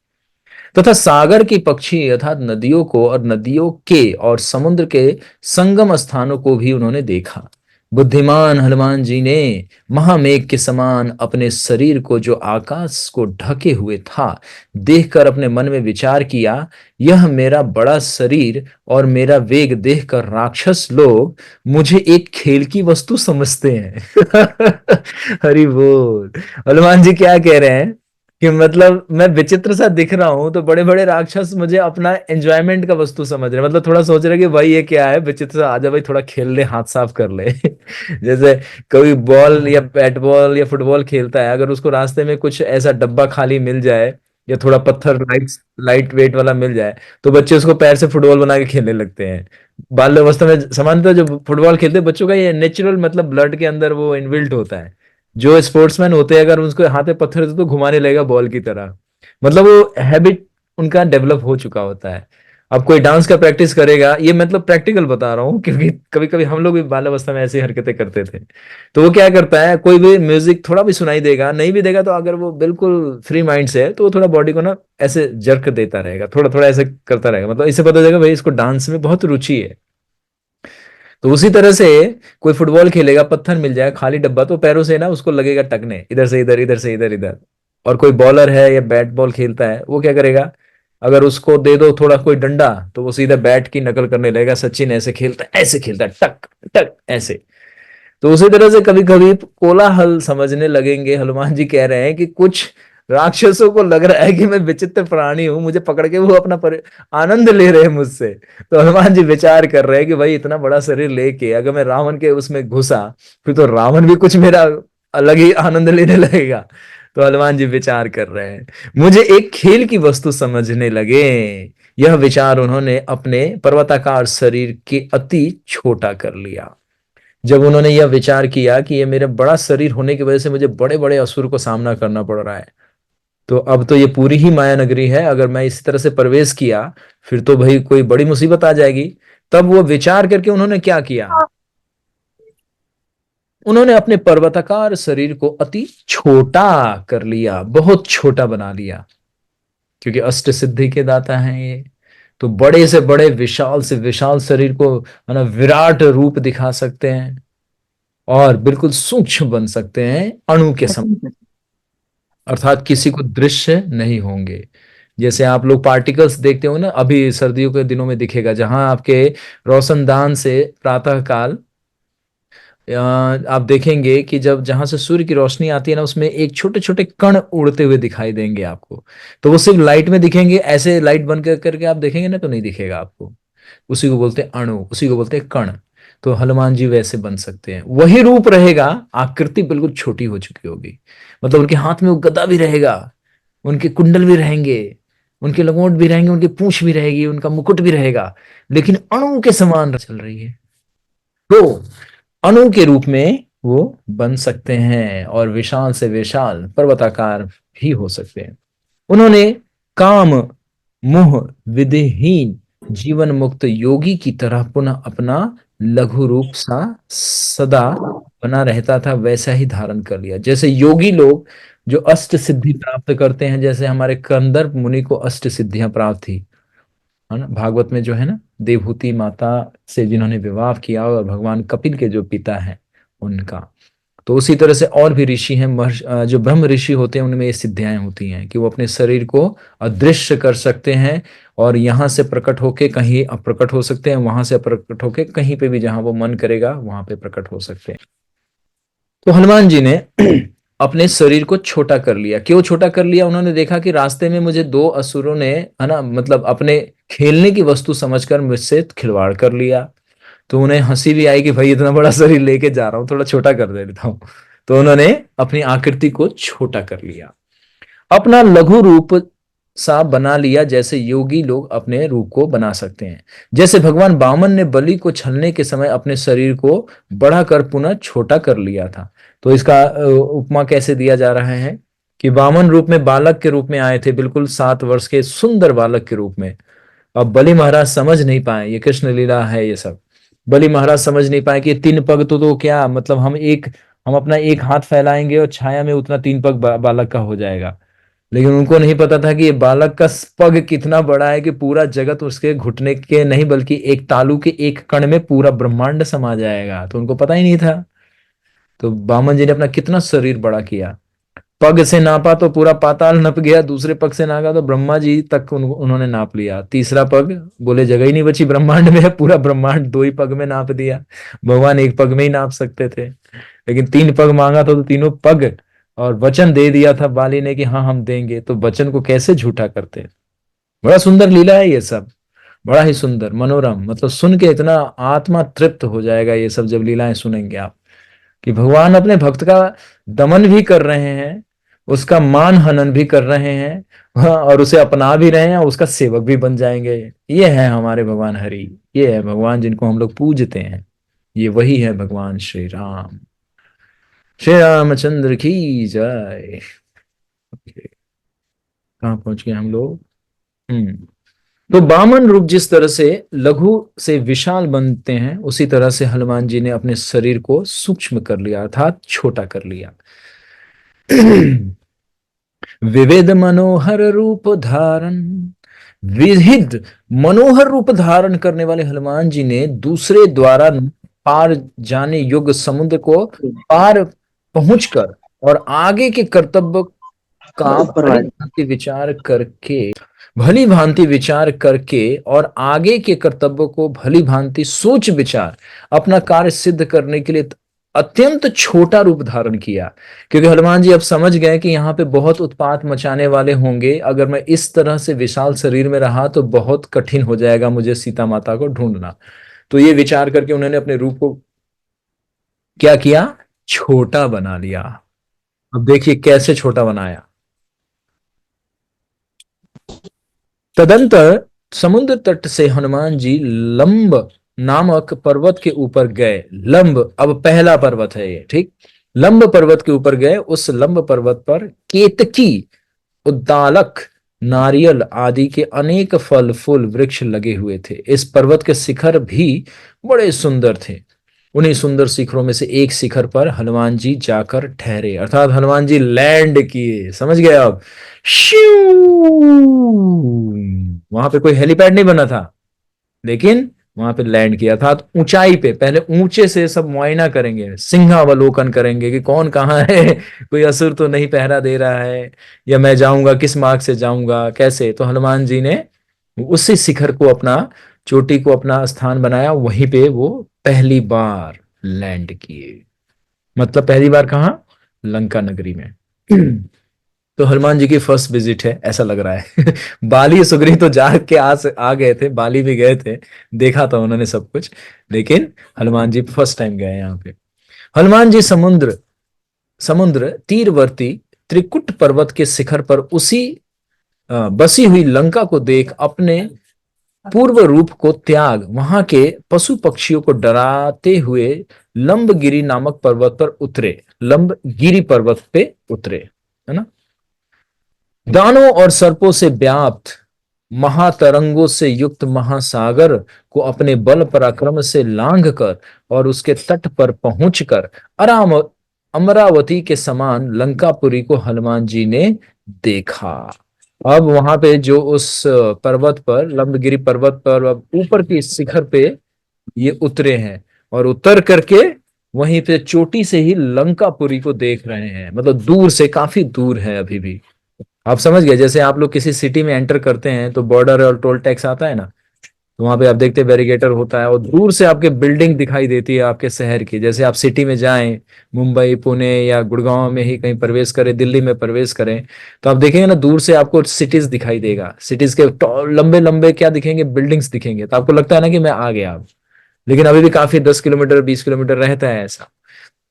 तथा सागर की पक्षी अर्थात नदियों को और नदियों के और समुद्र के संगम स्थानों को भी उन्होंने देखा। बुद्धिमान हनुमान जी ने महामेघ के समान अपने शरीर को, जो आकाश को ढके हुए था, देखकर अपने मन में विचार किया, यह मेरा बड़ा शरीर और मेरा वेग देखकर राक्षस लोग मुझे एक खेल की वस्तु समझते हैं। हरि बोल। हनुमान जी क्या कह रहे हैं कि मतलब मैं विचित्र सा दिख रहा हूं तो बड़े बड़े राक्षस मुझे अपना एंजॉयमेंट का वस्तु समझ रहे हैं, मतलब थोड़ा सोच रहे हैं कि भाई ये क्या है विचित्र सा, आजा भाई थोड़ा खेल ले, हाथ साफ कर ले। जैसे कोई बॉल या बैट बॉल या फुटबॉल खेलता है, अगर उसको रास्ते में कुछ ऐसा डब्बा खाली मिल जाए या थोड़ा पत्थर लाइट लाइट वेट वाला मिल जाए, तो बच्चे उसको पैर से फुटबॉल बना के खेलने लगते हैं। बाल अवस्था में सामान्यतः जो फुटबॉल खेलते हैं बच्चों का ये नेचुरल मतलब ब्लड के अंदर वो इनबिल्ट होता है। जो स्पोर्ट्समैन होते हैं अगर उसको हाथ में पत्थर दे तो घुमाने लगेगा बॉल की तरह, मतलब वो हैबिट उनका डेवलप हो चुका होता है। अब कोई डांस का प्रैक्टिस करेगा, ये मतलब प्रैक्टिकल बता रहा हूँ क्योंकि कभी कभी हम लोग भी बाल अवस्था में ऐसी हरकतें करते थे। तो वो क्या करता है, कोई भी म्यूजिक थोड़ा भी सुनाई देगा, नहीं भी देगा, तो अगर वो बिल्कुल फ्री माइंड से है तो वो थोड़ा बॉडी को ना ऐसे जर्क देता रहेगा, थोड़ा थोड़ा ऐसे करता रहेगा, मतलब इससे पता चलेगा भाई इसको डांस में बहुत रुचि है। तो उसी तरह से कोई फुटबॉल खेलेगा, पत्थर मिल जाए खाली डब्बा, तो पैरों से ना उसको लगेगा टकने, इधर से इधर, इधर से इधर, इधर। और कोई बॉलर है या बैट बॉल खेलता है, वो क्या करेगा, अगर उसको दे दो थोड़ा कोई डंडा तो वो सीधा बैट की नकल करने लगेगा, सचिन ऐसे खेलता है, ऐसे खेलता है, टक टक ऐसे। तो उसी तरह से कभी कभी कोलाहल समझने लगेंगे, हनुमान जी कह रहे हैं कि कुछ राक्षसों को लग रहा है कि मैं विचित्र प्राणी हूं, मुझे पकड़ के वो अपना आनंद ले रहे हैं मुझसे। तो हनुमान जी विचार कर रहे हैं कि भाई इतना बड़ा शरीर लेके अगर मैं रावण के उसमें घुसा, फिर तो रावण भी कुछ मेरा अलग ही आनंद लेने लगेगा। तो हनुमान जी विचार कर रहे हैं, मुझे एक खेल की वस्तु समझने लगे। यह विचार उन्होंने अपने पर्वताकार शरीर के अति छोटा कर लिया। जब उन्होंने यह विचार किया कि ये मेरे बड़ा शरीर होने की वजह से मुझे बड़े बड़े असुर को सामना करना पड़ रहा है, तो अब तो ये पूरी ही माया नगरी है, अगर मैं इस तरह से प्रवेश किया फिर तो भाई कोई बड़ी मुसीबत आ जाएगी। तब वो विचार करके उन्होंने क्या किया, उन्होंने अपने पर्वताकार शरीर को अति छोटा कर लिया, बहुत छोटा बना लिया, क्योंकि अष्ट सिद्धि के दाता हैं ये। तो बड़े से बड़े विशाल से विशाल शरीर को है ना विराट रूप दिखा सकते हैं, और बिल्कुल सूक्ष्म बन सकते हैं अणु के समान, अर्थात किसी को दृश्य नहीं होंगे। जैसे आप लोग पार्टिकल्स देखते हो ना, अभी सर्दियों के दिनों में दिखेगा, जहां आपके रोशनदान से प्रातः काल आप देखेंगे कि जब जहां से सूर्य की रोशनी आती है ना, उसमें एक छोटे छोटे कण उड़ते हुए दिखाई देंगे आपको। तो वो सिर्फ लाइट में दिखेंगे, ऐसे लाइट बंद करके आप देखेंगे ना तो नहीं दिखेगा आपको। उसी को बोलते हैं अणु, उसी को बोलते हैं कण। तो हनुमान जी वैसे बन सकते हैं, वही रूप रहेगा, आकृति बिल्कुल छोटी हो चुकी होगी, मतलब उनके हाथ में वो गदा भी रहेगा, उनके कुंडल भी रहेंगे, उनके लंगोट भी रहेंगे, उनकी पूंछ भी रहेगी, उनका मुकुट भी रहेगा, लेकिन अणु के समान चल रही है। तो अणु के रूप में वो बन सकते हैं और विशाल से विशाल पर्वताकार भी हो सकते हैं। उन्होंने काम मोह विधिहीन जीवन मुक्त योगी की तरह पुनः अपना लघु रूप सा सदा बना रहता था वैसा ही धारण कर लिया। जैसे योगी लोग जो अष्ट सिद्धि प्राप्त करते हैं, जैसे हमारे कंदर्प मुनि को अष्ट सिद्धियां प्राप्त थी, है ना, भागवत में जो है ना, देवहूति माता से जिन्होंने विवाह किया और भगवान कपिल के जो पिता हैं उनका। तो उसी तरह से और भी ऋषि हैं, जो ब्रह्म ऋषि होते हैं उनमें ये सिद्धियां होती हैं कि वो अपने शरीर को अदृश्य कर सकते हैं, और यहाँ से प्रकट होके कहीं अप्रकट हो सकते हैं, वहां से अप्रकट होके कहीं पे भी जहां वो मन करेगा वहां पे प्रकट हो सकते हैं। तो हनुमान जी ने अपने शरीर को छोटा कर लिया। क्यों छोटा कर लिया, उन्होंने देखा कि रास्ते में मुझे दो असुरों ने, है ना, मतलब अपने खेलने की वस्तु समझकर मुझसे खिलवाड़ कर लिया। तो उन्हें हंसी भी आई कि भाई इतना बड़ा शरीर लेके जा रहा हूं, थोड़ा छोटा कर देता हूं। तो उन्होंने अपनी आकृति को छोटा कर लिया, अपना लघु रूप सा बना लिया, जैसे योगी लोग अपने रूप को बना सकते हैं। जैसे भगवान वामन ने बलि को छलने के समय अपने शरीर को बढ़ाकर पुनः छोटा कर लिया था। तो इसका उपमा कैसे दिया जा रहा है कि वामन रूप में बालक के रूप में आए थे, बिल्कुल 7 वर्ष के सुंदर बालक के रूप में। अब बलि महाराज समझ नहीं पाए, ये कृष्ण लीला है ये सब। बलि महाराज समझ नहीं पाए कि 3 पग तो क्या मतलब, हम अपना एक हाथ फैलाएंगे और छाया में उतना 3 पग बालक का हो जाएगा। लेकिन उनको नहीं पता था कि ये बालक का पग कितना बड़ा है कि पूरा जगत उसके घुटने के नहीं बल्कि एक तालू के एक कण में पूरा ब्रह्मांड समा जाएगा। तो उनको पता ही नहीं था। तो वामन जी ने अपना कितना शरीर बड़ा किया, पग से नापा तो पूरा पाताल नप गया, दूसरे पग से नापा तो ब्रह्मा जी तक उन्होंने नाप लिया, तीसरा पग बोले जगह ही नहीं बची ब्रह्मांड में, पूरा ब्रह्मांड 2 ही पग में नाप दिया। भगवान 1 पग में ही नाप सकते थे, लेकिन 3 पग मांगा तो तीनों पग और वचन दे दिया था बाली ने कि हाँ हम देंगे, तो वचन को कैसे झूठा करते हैं। बड़ा सुंदर लीला है ये सब, बड़ा ही सुंदर मनोरम, मतलब सुन के इतना आत्मा तृप्त हो जाएगा ये सब जब लीलाएं सुनेंगे आप, कि भगवान अपने भक्त का दमन भी कर रहे हैं, उसका मान हनन भी कर रहे हैं, हाँ, और उसे अपना भी रहे हैं, और उसका सेवक भी बन जाएंगे। ये है हमारे भगवान हरि, ये है भगवान जिनको हम लोग पूजते हैं, ये वही है भगवान श्री राम। श्री रामचंद्र की जय। कहाँ पहुंच गए हम लोग? तो बामन रूप जिस तरह से लघु से विशाल बनते हैं, उसी तरह से हनुमान जी ने अपने शरीर को सूक्ष्म कर लिया, अर्थात छोटा कर लिया। विविध मनोहर रूप धारण, विविध मनोहर रूप धारण करने वाले हनुमान जी ने दूसरे द्वारा पार जाने योग्य समुद्र को पार पहुंचकर और आगे के कर्तव्य का भली भांति विचार करके और आगे के कर्तव्यों को भली भांति सोच विचार अपना कार्य सिद्ध करने के लिए अत्यंत छोटा रूप धारण किया। क्योंकि हनुमान जी अब समझ गए कि यहाँ पे बहुत उत्पात मचाने वाले होंगे, अगर मैं इस तरह से विशाल शरीर में रहा तो बहुत कठिन हो जाएगा मुझे सीता माता को ढूंढना। तो ये विचार करके उन्होंने अपने रूप को क्या किया? छोटा बना लिया। अब देखिए कैसे छोटा बनाया। तदंतर समुद्र तट से हनुमान जी लंब नामक पर्वत के ऊपर गए। लंब अब पहला पर्वत है ये, ठीक। लंब पर्वत के ऊपर गए। उस लंब पर्वत पर केतकी, उद्दालक, नारियल आदि के अनेक फल फूल वृक्ष लगे हुए थे। इस पर्वत के शिखर भी बड़े सुंदर थे। उन्हीं सुंदर शिखरों में से एक शिखर पर हनुमान जी जाकर ठहरे, अर्थात हनुमान जी लैंड किए। समझ गए आप? वहां पे कोई हेलीपैड नहीं बना था, लेकिन वहां पे लैंड किया था। तो ऊंचाई पे पहले ऊंचे से सब मुआयना करेंगे, सिंहावलोकन करेंगे कि कौन कहाँ है, कोई असुर तो नहीं पहरा दे रहा है, या मैं जाऊंगा किस मार्ग से जाऊंगा कैसे। तो हनुमान जी ने उसी शिखर को अपना, चोटी को अपना स्थान बनाया, वहीं पे वो पहली बार लैंड किए। मतलब पहली बार कहाँ? लंका नगरी में। तो हनुमान जी की फर्स्ट विजिट है ऐसा लग रहा है। बाली सुग्रीव तो जा के आ गए थे, बाली भी गए थे, देखा था उन्होंने सब कुछ, लेकिन हनुमान जी फर्स्ट टाइम गए यहाँ पे। हनुमान जी समुद्र समुद्र तीरवर्ती त्रिकुट पर्वत के शिखर पर उसी बसी हुई लंका को देख अपने पूर्व रूप को त्याग वहां के पशु पक्षियों को डराते हुए लंबगिरी नामक पर्वत पर उतरे। लंबगिरी पर्वत पे उतरे, है ना। दानों और सर्पों से व्याप्त, महातरंगों से युक्त महासागर को अपने बल पराक्रम से लांघ कर और उसके तट पर पहुंचकर आराम अमरावती के समान लंकापुरी को हनुमान जी ने देखा। अब वहां पे जो उस पर्वत पर, लंबगिरी पर्वत पर, अब ऊपर की शिखर पे ये उतरे हैं, और उतर करके वहीं पे चोटी से ही लंकापुरी को देख रहे हैं। मतलब दूर से, काफी दूर है अभी भी। आप समझ गए? जैसे आप लोग किसी सिटी में एंटर करते हैं तो बॉर्डर और टोल टैक्स आता है ना, तो वहां पे आप देखते हैं बैरिकेटर होता है, और दूर से आपके बिल्डिंग दिखाई देती है आपके शहर की। जैसे आप सिटी में जाएं, मुंबई, पुणे या गुड़गांव में ही कहीं प्रवेश करें, दिल्ली में प्रवेश करें, तो आप देखेंगे ना दूर से आपको सिटीज दिखाई देगा। सिटीज के लंबे लंबे क्या दिखेंगे? बिल्डिंग्स दिखेंगे। तो आपको लगता है ना कि मैं आ गया अब, लेकिन अभी भी काफी 10 किलोमीटर 20 किलोमीटर रहता है ऐसा।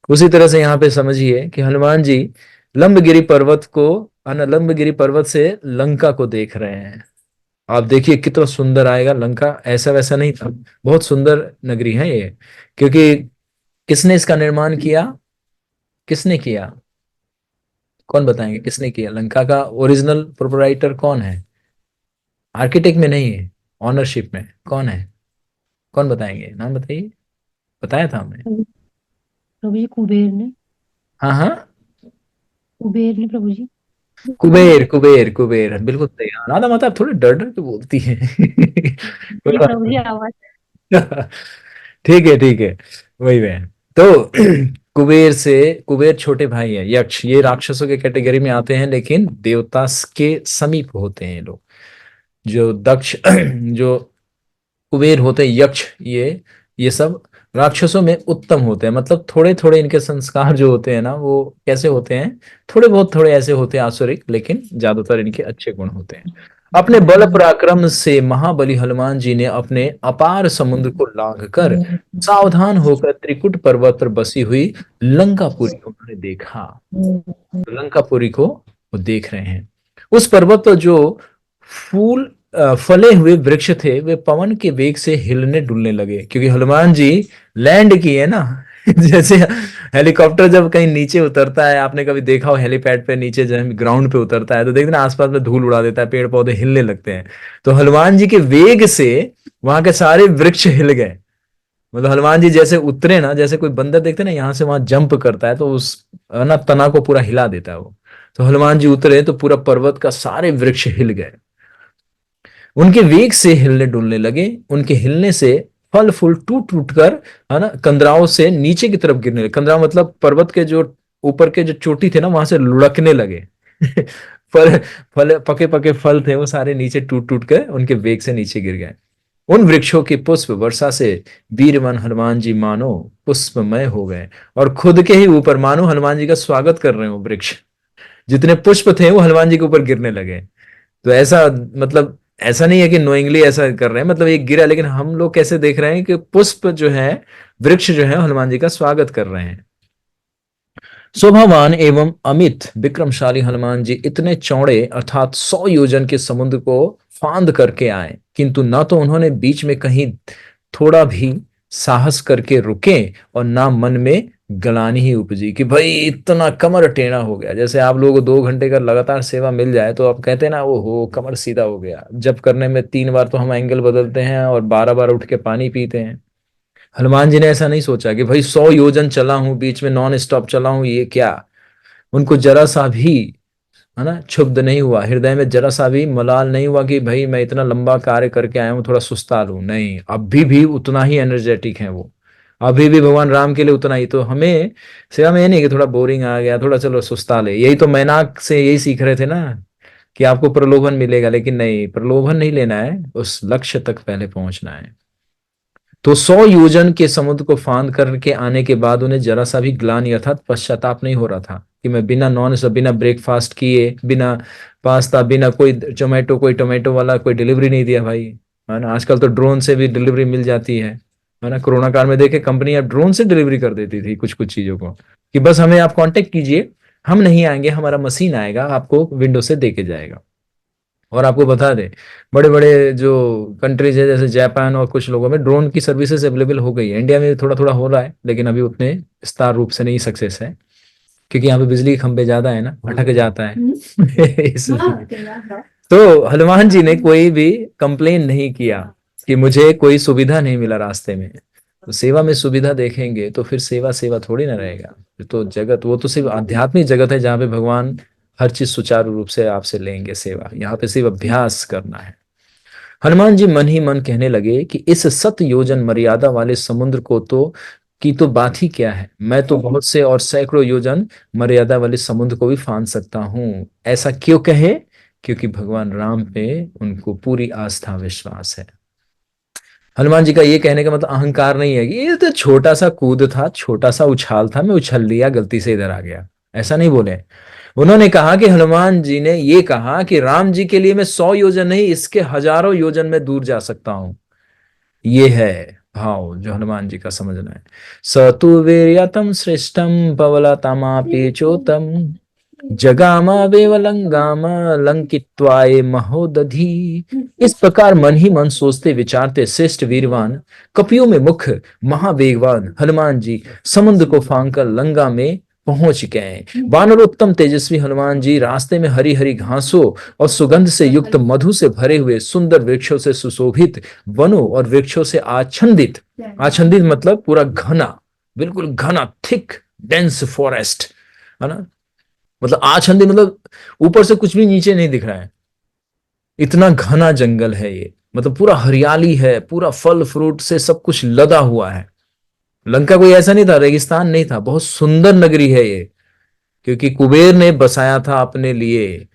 उसी तरह से यहाँ पे समझिए कि हनुमान जी लंबगिरी पर्वत को, लंबगिरी पर्वत से लंका को देख रहे हैं। आप देखिए कितना सुंदर आएगा लंका, ऐसा वैसा नहीं था, बहुत सुंदर नगरी है ये। क्योंकि किसने इसका निर्माण किया? किसने किया? कौन बताएंगे किसने किया? लंका का ओरिजिनल प्रोप्राइटर कौन है? आर्किटेक्ट में नहीं है, ऑनरशिप में कौन है? कौन बताएंगे? नाम बताइए। बताया था हमने। प्रभु जी कुबेर ने। हाँ हाँ, कुबेर ने प्रभु जी। कुबेर कुबेर कुबेर, बिल्कुल सही। हाँ, राधा माता आप थोड़े डर डर के बोलती है। कोई जी बात प्रभु जी आवाज। नहीं। ठीक है ठीक है, वही है। तो कुबेर से, कुबेर छोटे भाई है यक्ष, ये राक्षसों के कैटेगरी में आते हैं, लेकिन देवता के समीप होते हैं लोग। जो दक्ष जो कुबेर होते हैं, यक्ष, ये सब राक्षसों में उत्तम होते हैं, मतलब थोड़े थोड़े इनके संस्कार जो होते हैं ना वो कैसे होते हैं, थोड़े बहुत थोड़े ऐसे होते हैं आसुरिक, लेकिन ज्यादातर इनके अच्छे गुण होते हैं। अपने बल पराक्रम से महाबली हनुमान जी ने अपने अपार समुद्र को लांघ कर सावधान होकर त्रिकुट पर्वत पर बसी हुई लंकापुरी को उन्होंने देखा। लंकापुरी को वो देख रहे हैं। उस पर्वत पर जो फूल फले हुए वृक्ष थे वे पवन के वेग से हिलने डुलने लगे, क्योंकि हनुमान जी लैंड किए ना। जैसे हेलीकॉप्टर जब कहीं नीचे उतरता है, आपने कभी देखा हो हेलीपैड पे नीचे जब ग्राउंड पे उतरता है तो देखते ना आसपास में धूल उड़ा देता है, पेड़ पौधे हिलने लगते हैं। तो हनुमान जी के वेग से वहां के सारे वृक्ष हिल गए। मतलब हनुमान जी जैसे उतरे ना, जैसे कोई बंदर देखते ना यहाँ से वहां जंप करता है तो उस ना तना को पूरा हिला देता है वो। तो हनुमान जी उतरे तो पूरा पर्वत का सारे वृक्ष हिल गए, उनके वेग से हिलने डुलने लगे। उनके हिलने से फल फूल टूट टूट कर, है ना, कंदराओं से नीचे की तरफ गिरने लगे। कंदराव मतलब पर्वत के जो ऊपर के जो चोटी थे ना वहां से लुढ़कने लगे। फल फल पके पके फल थे वो सारे नीचे टूट टूट कर उनके वेग से नीचे गिर गए। उन वृक्षों की पुष्प वर्षा से वीरवन हनुमान जी मानो पुष्पमय हो गए, और खुद के ही ऊपर मानो हनुमान जी का स्वागत कर रहे हो वृक्ष। जितने पुष्प थे वो हनुमान जी के ऊपर गिरने लगे। तो ऐसा मतलब ऐसा नहीं है कि नोइंगली ऐसा कर रहे हैं, मतलब एक गिरा, लेकिन हम लोग कैसे देख रहे हैं कि पुष्प जो है, वृक्ष जो है हनुमान जी का स्वागत कर रहे हैं। शोभावान एवं अमित विक्रमशाली हनुमान जी इतने चौड़े अर्थात 100 योजन के समुद्र को फांद करके आए, किंतु न तो उन्होंने बीच में कहीं थोड़ा भी साहस करके रुके और ना मन में गलानी ही उपजी कि भाई इतना कमर टेढ़ा हो गया। जैसे आप लोगों को 2 घंटे का लगातार सेवा मिल जाए तो आप कहते हैं ना वो हो कमर सीधा हो गया, जब करने में 3 बार तो हम एंगल बदलते हैं और 12 बार उठ के पानी पीते हैं। हनुमान जी ने ऐसा नहीं सोचा कि भाई 100 योजन चला हूं, बीच में नॉन स्टॉप चला हूं, ये क्या। उनको जरा सा भी, है ना, क्षुब्ध नहीं हुआ, हृदय में जरा सा भी मलाल नहीं हुआ कि भाई मैं इतना लंबा कार्य करके आया हूं, थोड़ा सुस्ता लूं। नहीं, अभी भी उतना ही एनर्जेटिक है वो, अभी भी भगवान राम के लिए उतना ही। तो हमें सेवा में ये नहीं कि थोड़ा बोरिंग आ गया, थोड़ा चलो सुस्ता ले। यही तो मैनाक से यही सीख रहे थे ना कि आपको प्रलोभन मिलेगा, लेकिन नहीं, प्रलोभन नहीं लेना है, उस लक्ष्य तक पहले पहुंचना है। तो 100 योजन के समुद्र को फांद करके आने के बाद उन्हें जरा सा भी ग्लानि अर्थात पश्चाताप नहीं हो रहा था कि मैं बिना बिना ब्रेकफास्ट किए, बिना पास्ता, बिना कोई जोमेटो, कोई टोमेटो वाला कोई डिलीवरी नहीं दिया भाई, है ना। आजकल तो ड्रोन से भी डिलीवरी मिल जाती है ना। कोरोना काल में देखे कंपनियां ड्रोन से डिलीवरी कर देती थी कुछ कुछ चीजों को, कि बस हमें आप कांटेक्ट कीजिए, हम नहीं आएंगे, हमारा मशीन आएगा, आपको विंडो से दे के जाएगा। और आपको बता दें, बड़े बड़े जो कंट्रीज है जैसे जापान और कुछ लोगों में ड्रोन की सर्विसेज अवेलेबल हो गई है। इंडिया में थोड़ा थोड़ा हो रहा है, लेकिन अभी उतने विस्तार रूप से नहीं सक्सेस है, क्योंकि यहाँ पे बिजली के खंभे ज्यादा है ना, अटक जाता है। इसलिए तो हनुमान जी ने कोई भी कंप्लेन नहीं किया कि मुझे कोई सुविधा नहीं मिला रास्ते में। तो सेवा में सुविधा देखेंगे तो फिर सेवा सेवा थोड़ी ना रहेगा, फिर तो जगत, वो तो सिर्फ आध्यात्मिक जगत है जहाँ पे भगवान हर चीज सुचारू रूप से आपसे लेंगे सेवा। यहाँ पे सिर्फ अभ्यास करना है। हनुमान जी मन ही मन कहने लगे कि इस 7 योजन मर्यादा वाले समुद्र को तो बात ही क्या है, मैं तो बहुत से और सैकड़ों योजन मर्यादा वाले समुद्र को भी फांद सकता हूं। ऐसा क्यों कहे? क्योंकि भगवान राम पे उनको पूरी आस्था विश्वास है। हनुमान जी का ये कहने का मतलब अहंकार नहीं है कि ये तो छोटा सा कूद था, छोटा सा उछाल था, मैं उछल लिया, गलती से इधर आ गया, ऐसा नहीं बोले। उन्होंने कहा कि हनुमान जी ने ये कहा कि राम जी के लिए मैं 100 योजन नहीं, इसके हजारों योजन में दूर जा सकता हूं। ये है भाव जो हनुमान जी का समझना है। स तु वीर्यतम श्रेष्ठम पवलतमापि चोतम जगामा वेवलंगामा लंकित्वाय महोदधि। इस प्रकार मन ही मन सोचते विचारते श्रेष्ठ वीरवान कपियों में मुख्य महावेगवान हनुमान जी समुद्र को फांग कर लंका में पहुंच गए। वानरोत्तम तेजस्वी हनुमान जी रास्ते में हरी हरी घासों और सुगंध से युक्त मधु से भरे हुए सुंदर वृक्षों से सुशोभित वनों और वृक्षों से आच्छादित, आच्छादित मतलब पूरा घना, बिल्कुल घना, थिक डेंस फॉरेस्ट, है ना। मतलब आच्छादित मतलब ऊपर से कुछ भी नीचे नहीं दिख रहा है, इतना घना जंगल है ये। मतलब पूरा हरियाली है, पूरा फल फ्रूट से सब कुछ लदा हुआ है। लंका कोई ऐसा नहीं था, रेगिस्तान नहीं था, बहुत सुंदर नगरी है ये, क्योंकि कुबेर ने बसाया था अपने लिए,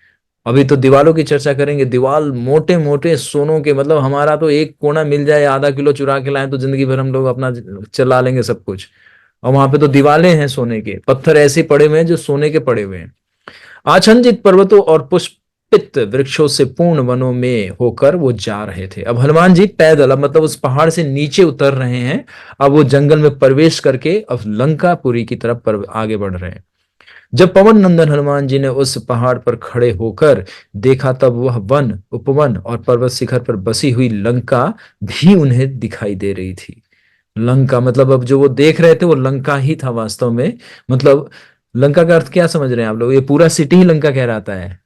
अभी तो दीवालों की चर्चा करेंगे, दीवाल मोटे मोटे सोनों के, मतलब हमारा तो एक कोना मिल जाए आधा किलो चुरा के लाए तो जिंदगी भर हम लोग अपना चला लेंगे सब कुछ। और वहां पे तो दीवालें हैं सोने के, पत्थर ऐसे पड़े हुए हैं जो सोने के पड़े हुए हैं। आच्छादित पर्वतों और पुष्पित वृक्षों से पूर्ण वनों में होकर वो जा रहे थे। अब हनुमान जी पैदल, अब मतलब उस पहाड़ से नीचे उतर रहे हैं, अब वो जंगल में प्रवेश करके अब लंकापुरी की तरफ आगे बढ़ रहे हैं। जब पवन नंदन हनुमान जी ने उस पहाड़ पर खड़े होकर देखा, तब वह वन, उपवन और पर्वत शिखर पर बसी हुई लंका भी उन्हें दिखाई दे रही थी। लंका मतलब अब जो वो देख रहे थे वो लंका ही था वास्तव में। मतलब लंका का अर्थ क्या समझ रहे हैं आप लोग? ये पूरा सिटी ही लंका कहलाता है।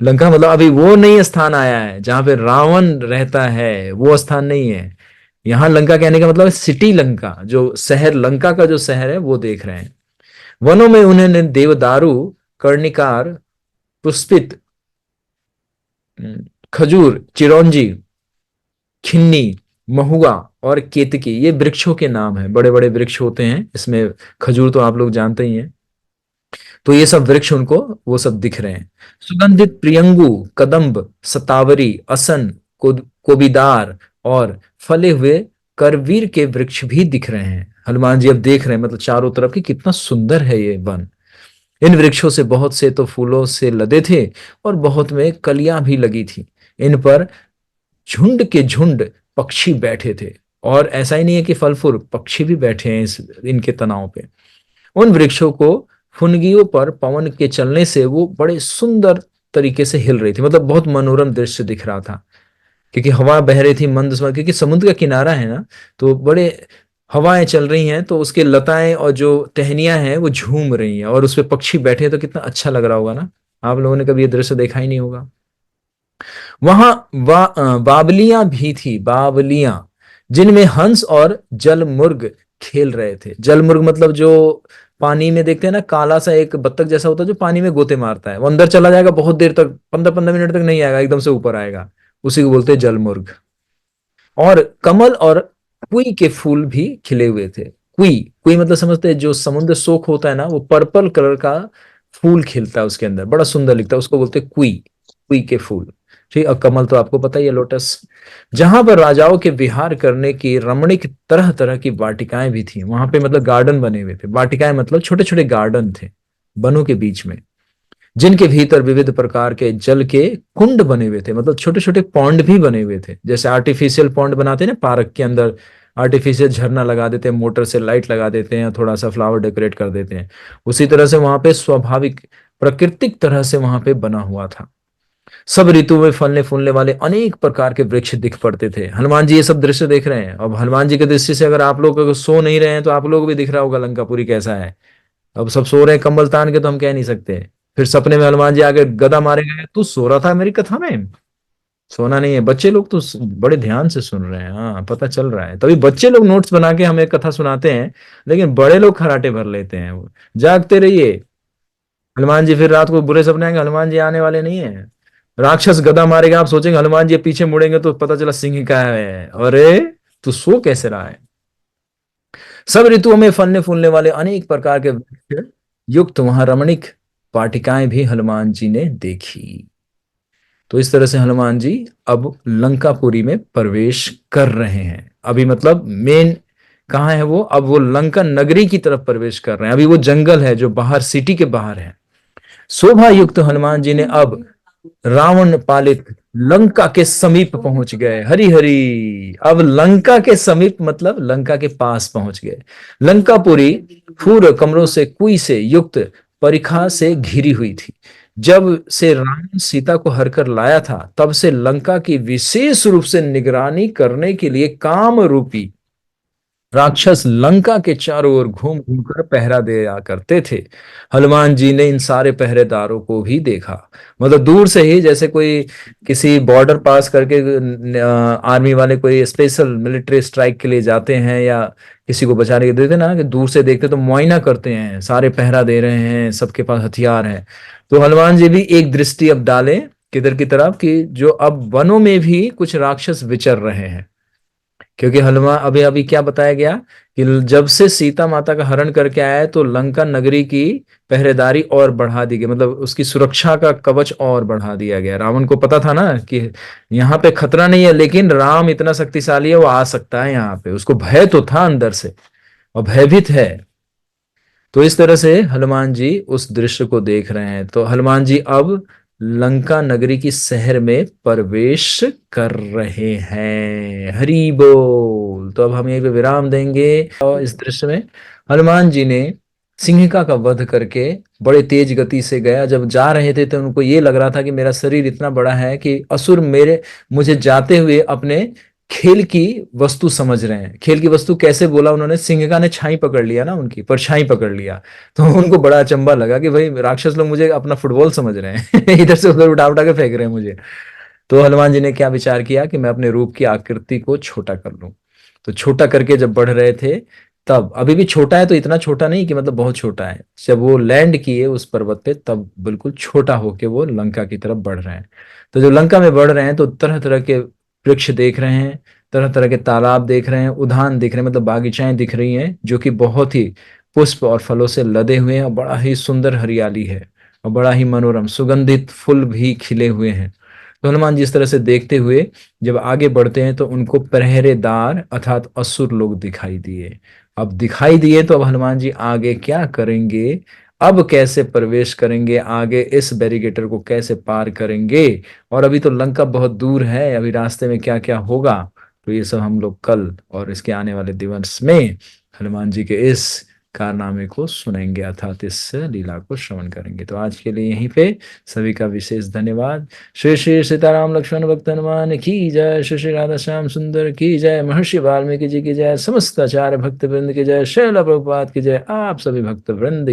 लंका मतलब अभी वो नई स्थान आया है जहां पे रावण रहता है, वो स्थान नहीं है। यहाँ लंका कहने का मतलब सिटी लंका, जो शहर लंका का जो शहर है वो देख रहे हैं। वनों में उन्होंने देवदारू, कर्णिकार, पुष्पित, खजूर, चिरौंजी, खिन्नी, महुआ और केतकी, ये वृक्षों के नाम है। बड़े बड़े वृक्ष होते हैं इसमें, खजूर तो आप लोग जानते ही हैं। तो ये सब वृक्ष उनको वो सब दिख रहे हैं। सुगंधित प्रियंगु, कदम्ब, सतावरी, असन, कोबीदार और फले हुए करवीर के वृक्ष भी दिख रहे हैं। हनुमान जी अब देख रहे हैं मतलब चारों तरफ कि कितना सुंदर है ये वन। इन वृक्षों से बहुत से तो फूलों से लदे थे और बहुत में कलियां भी लगी थी। इन पर झुंड के झुंड पक्षी बैठे थे, और ऐसा ही नहीं है कि फल फूल, पक्षी भी बैठे हैं इस इनके तनाव पे। उन वृक्षों को फुनगियों पर पवन के चलने से वो बड़े सुंदर तरीके से हिल रही थी, मतलब बहुत मनोरम दृश्य दिख रहा था, क्योंकि हवा बह रही थी मंद स्वर, क्योंकि समुद्र का किनारा है ना, तो बड़े हवाएं चल रही हैं, तो उसके लताएं और जो टहनियां हैं वो झूम रही हैं, और उस पे पक्षी बैठे हैं, तो कितना अच्छा लग रहा होगा ना। आप लोगों ने कभी ये दृश्य देखा ही नहीं होगा। वहां बावलियां भी थी, बावलियां, जिनमें हंस और जलमुर्ग खेल रहे थे। जलमुर्ग मतलब जो पानी में देखते हैं ना, काला सा एक बत्तख जैसा होता है जो पानी में गोते मारता है, वो अंदर चला जाएगा बहुत देर तक, 15-15 मिनट तक नहीं आएगा, एकदम से ऊपर आएगा, उसी को बोलते हैं जलमुर्ग। और कमल और कुई के फूल भी खिले हुए थे। कुई, कुई मतलब समझते हैं जो समुद्र शोक होता है ना, वो पर्पल कलर का फूल खिलता है उसके अंदर, बड़ा सुंदर लिखता है, उसको बोलते हैं कुई, कुई के फूल। ठीक, और कमल तो आपको पता ही है, लोटस। जहां पर राजाओं के विहार करने की रमणीक तरह तरह की वाटिकाएं भी थी, वहां पे मतलब गार्डन बने हुए थे। वाटिकाएं मतलब छोटे छोटे गार्डन थे वनों के बीच में, जिनके भीतर विविध प्रकार के जल के कुंड बने हुए थे, मतलब छोटे छोटे पॉन्ड भी बने हुए थे, जैसे आर्टिफिशियल पॉन्ड बनाते हैं ना पार्क के अंदर, आर्टिफिशियल झरना लगा देते हैं, मोटर से लाइट लगा देते हैं, थोड़ा सा फ्लावर डेकोरेट कर देते हैं, उसी तरह से वहां पे स्वाभाविक प्राकृतिक तरह से वहां पे बना हुआ था। सब ऋतु में फलने फूलने वाले अनेक प्रकार के वृक्ष दिख पड़ते थे। हनुमान जी ये सब दृश्य देख रहे हैं। अब हनुमान जी के दृष्टि से अगर आप लोग अगर सो नहीं रहे हैं तो आप लोग को भी दिख रहा होगा लंकापुरी कैसा है। अब सब सो रहे हैं कंबल तान के, तो हम कह नहीं सकते। फिर सपने में हनुमान जी आगे गदा मारे गए, तू सो रहा था मेरी कथा में? सोना नहीं है। बच्चे लोग तो बड़े ध्यान से सुन रहे हैं, हाँ पता चल रहा है, तभी बच्चे लोग नोट्स बना के हमें कथा सुनाते हैं, लेकिन बड़े लोग खराटे भर लेते हैं। वो जागते रहिए। हनुमान जी फिर रात को बुरे सपने आएंगे, हनुमान जी आने वाले नहीं है, राक्षस गदा मारेगा, आप सोचेंगे हनुमान जी पीछे मुड़ेंगे तो पता चला सिंह का है। अरे तू सो कैसे रहा है? सब ऋतुओं में फलने फूलने वाले अनेक प्रकार के वृक्ष युक्त वहां रमणीक वाटिकाएं भी हनुमान जी ने देखी। तो इस तरह से हनुमान जी अब लंकापुरी में प्रवेश कर रहे हैं। अभी मतलब मेन कहाँ है वो? अब वो लंका नगरी की तरफ प्रवेश कर रहे हैं। अभी वो जंगल है जो बाहर सिटी के बाहर है। शोभा युक्त हनुमान जी ने अब रावण पालित लंका के समीप पहुंच गए। हरि हरि, अब लंका के समीप मतलब लंका के पास पहुंच गए। लंकापुरी पूर्व कमरों से कुई से युक्त परिखा से घिरी हुई थी। जब से राम सीता को हर कर लाया था, तब से लंका की विशेष रूप से निगरानी करने के लिए काम रूपी राक्षस लंका के चारों ओर घूम घूम कर पहरा दिया करते थे। हनुमान जी ने इन सारे पहरेदारों को भी देखा, मतलब दूर से ही, जैसे कोई किसी बॉर्डर पास करके आर्मी वाले कोई स्पेशल मिलिट्री स्ट्राइक के लिए जाते हैं या किसी को बचाने के देते ना, कि दूर से देखते तो मुआयना करते हैं, सारे पहरा दे रहे हैं, सबके पास हथियार है। तो हनुमान जी भी एक दृष्टि अब डाले किधर की तरफ, कि जो अब वनों में भी कुछ राक्षस विचर रहे हैं, क्योंकि हनुमान अभी अभी क्या बताया गया कि जब से सीता माता का हरण करके आया है तो लंका नगरी की पहरेदारी और बढ़ा दी गई, मतलब उसकी सुरक्षा का कवच और बढ़ा दिया गया। रावण को पता था ना कि यहाँ पे खतरा नहीं है, लेकिन राम इतना शक्तिशाली है, वो आ सकता है यहाँ पे, उसको भय तो था अंदर से और भयभीत है। तो इस तरह से हनुमान जी उस दृश्य को देख रहे हैं। तो हनुमान जी अब लंका नगरी की शहर में प्रवेश कर रहे हैं। हरि बोल। तो अब हम यहीं पे विराम देंगे। और इस दृश्य में हनुमान जी ने सिंहिका का वध करके बड़े तेज गति से गया। जब जा रहे थे तो उनको ये लग रहा था कि मेरा शरीर इतना बड़ा है कि असुर मुझे जाते हुए अपने खेल की वस्तु समझ रहे हैं। खेल की वस्तु कैसे बोला उन्होंने? सिंहिका ने छाई पकड़ लिया ना, उनकी परछाई पकड़ लिया। तो उनको बड़ा अचंबा लगा कि भाई राक्षस लोग मुझे अपना फुटबॉल समझ रहे हैं इधर से उधर उठा उठा के फेंक रहे हैं मुझे। तो हनुमान जी ने क्या विचार किया कि मैं अपने रूप की आकृति को छोटा कर लूं। तो छोटा करके जब बढ़ रहे थे, तब अभी भी छोटा है तो इतना छोटा नहीं कि मतलब बहुत छोटा है, जब वो लैंड किए उस पर्वत पे तब बिल्कुल छोटा होके वो लंका की तरफ बढ़ रहे हैं। तो जब लंका में बढ़ रहे हैं तो तरह तरह के वृक्ष देख रहे हैं, तरह तरह के तालाब देख रहे हैं, उद्यान देख रहे हैं, मतलब बागीचाएं दिख रही हैं जो कि बहुत ही पुष्प और फलों से लदे हुए हैं और बड़ा ही सुंदर हरियाली है और बड़ा ही मनोरम सुगंधित फूल भी खिले हुए हैं। तो हनुमान जी इस तरह से देखते हुए जब आगे बढ़ते हैं तो उनको पहरेदार अर्थात असुर लोग दिखाई दिए। अब दिखाई दिए तो अब हनुमान जी आगे क्या करेंगे, अब कैसे प्रवेश करेंगे, आगे इस बैरिकेटर को कैसे पार करेंगे, और अभी तो लंका बहुत दूर है, अभी रास्ते में क्या क्या होगा, तो ये सब हम लोग कल और इसके आने वाले दिवस में हनुमान जी के इस कारनामे को सुनेंगे अर्थात इस लीला को श्रवण करेंगे। तो आज के लिए यहीं पे सभी का विशेष धन्यवाद। श्री श्री सीताराम लक्ष्मण भक्त हनुमान की जय, श्री श्री राधा श्याम सुंदर की जय, महर्षि वाल्मीकि जी की जय, समस्त आचार्य भक्त वृंद की जय, शैल प्रभुपाद की जय, आप सभी भक्त वृंद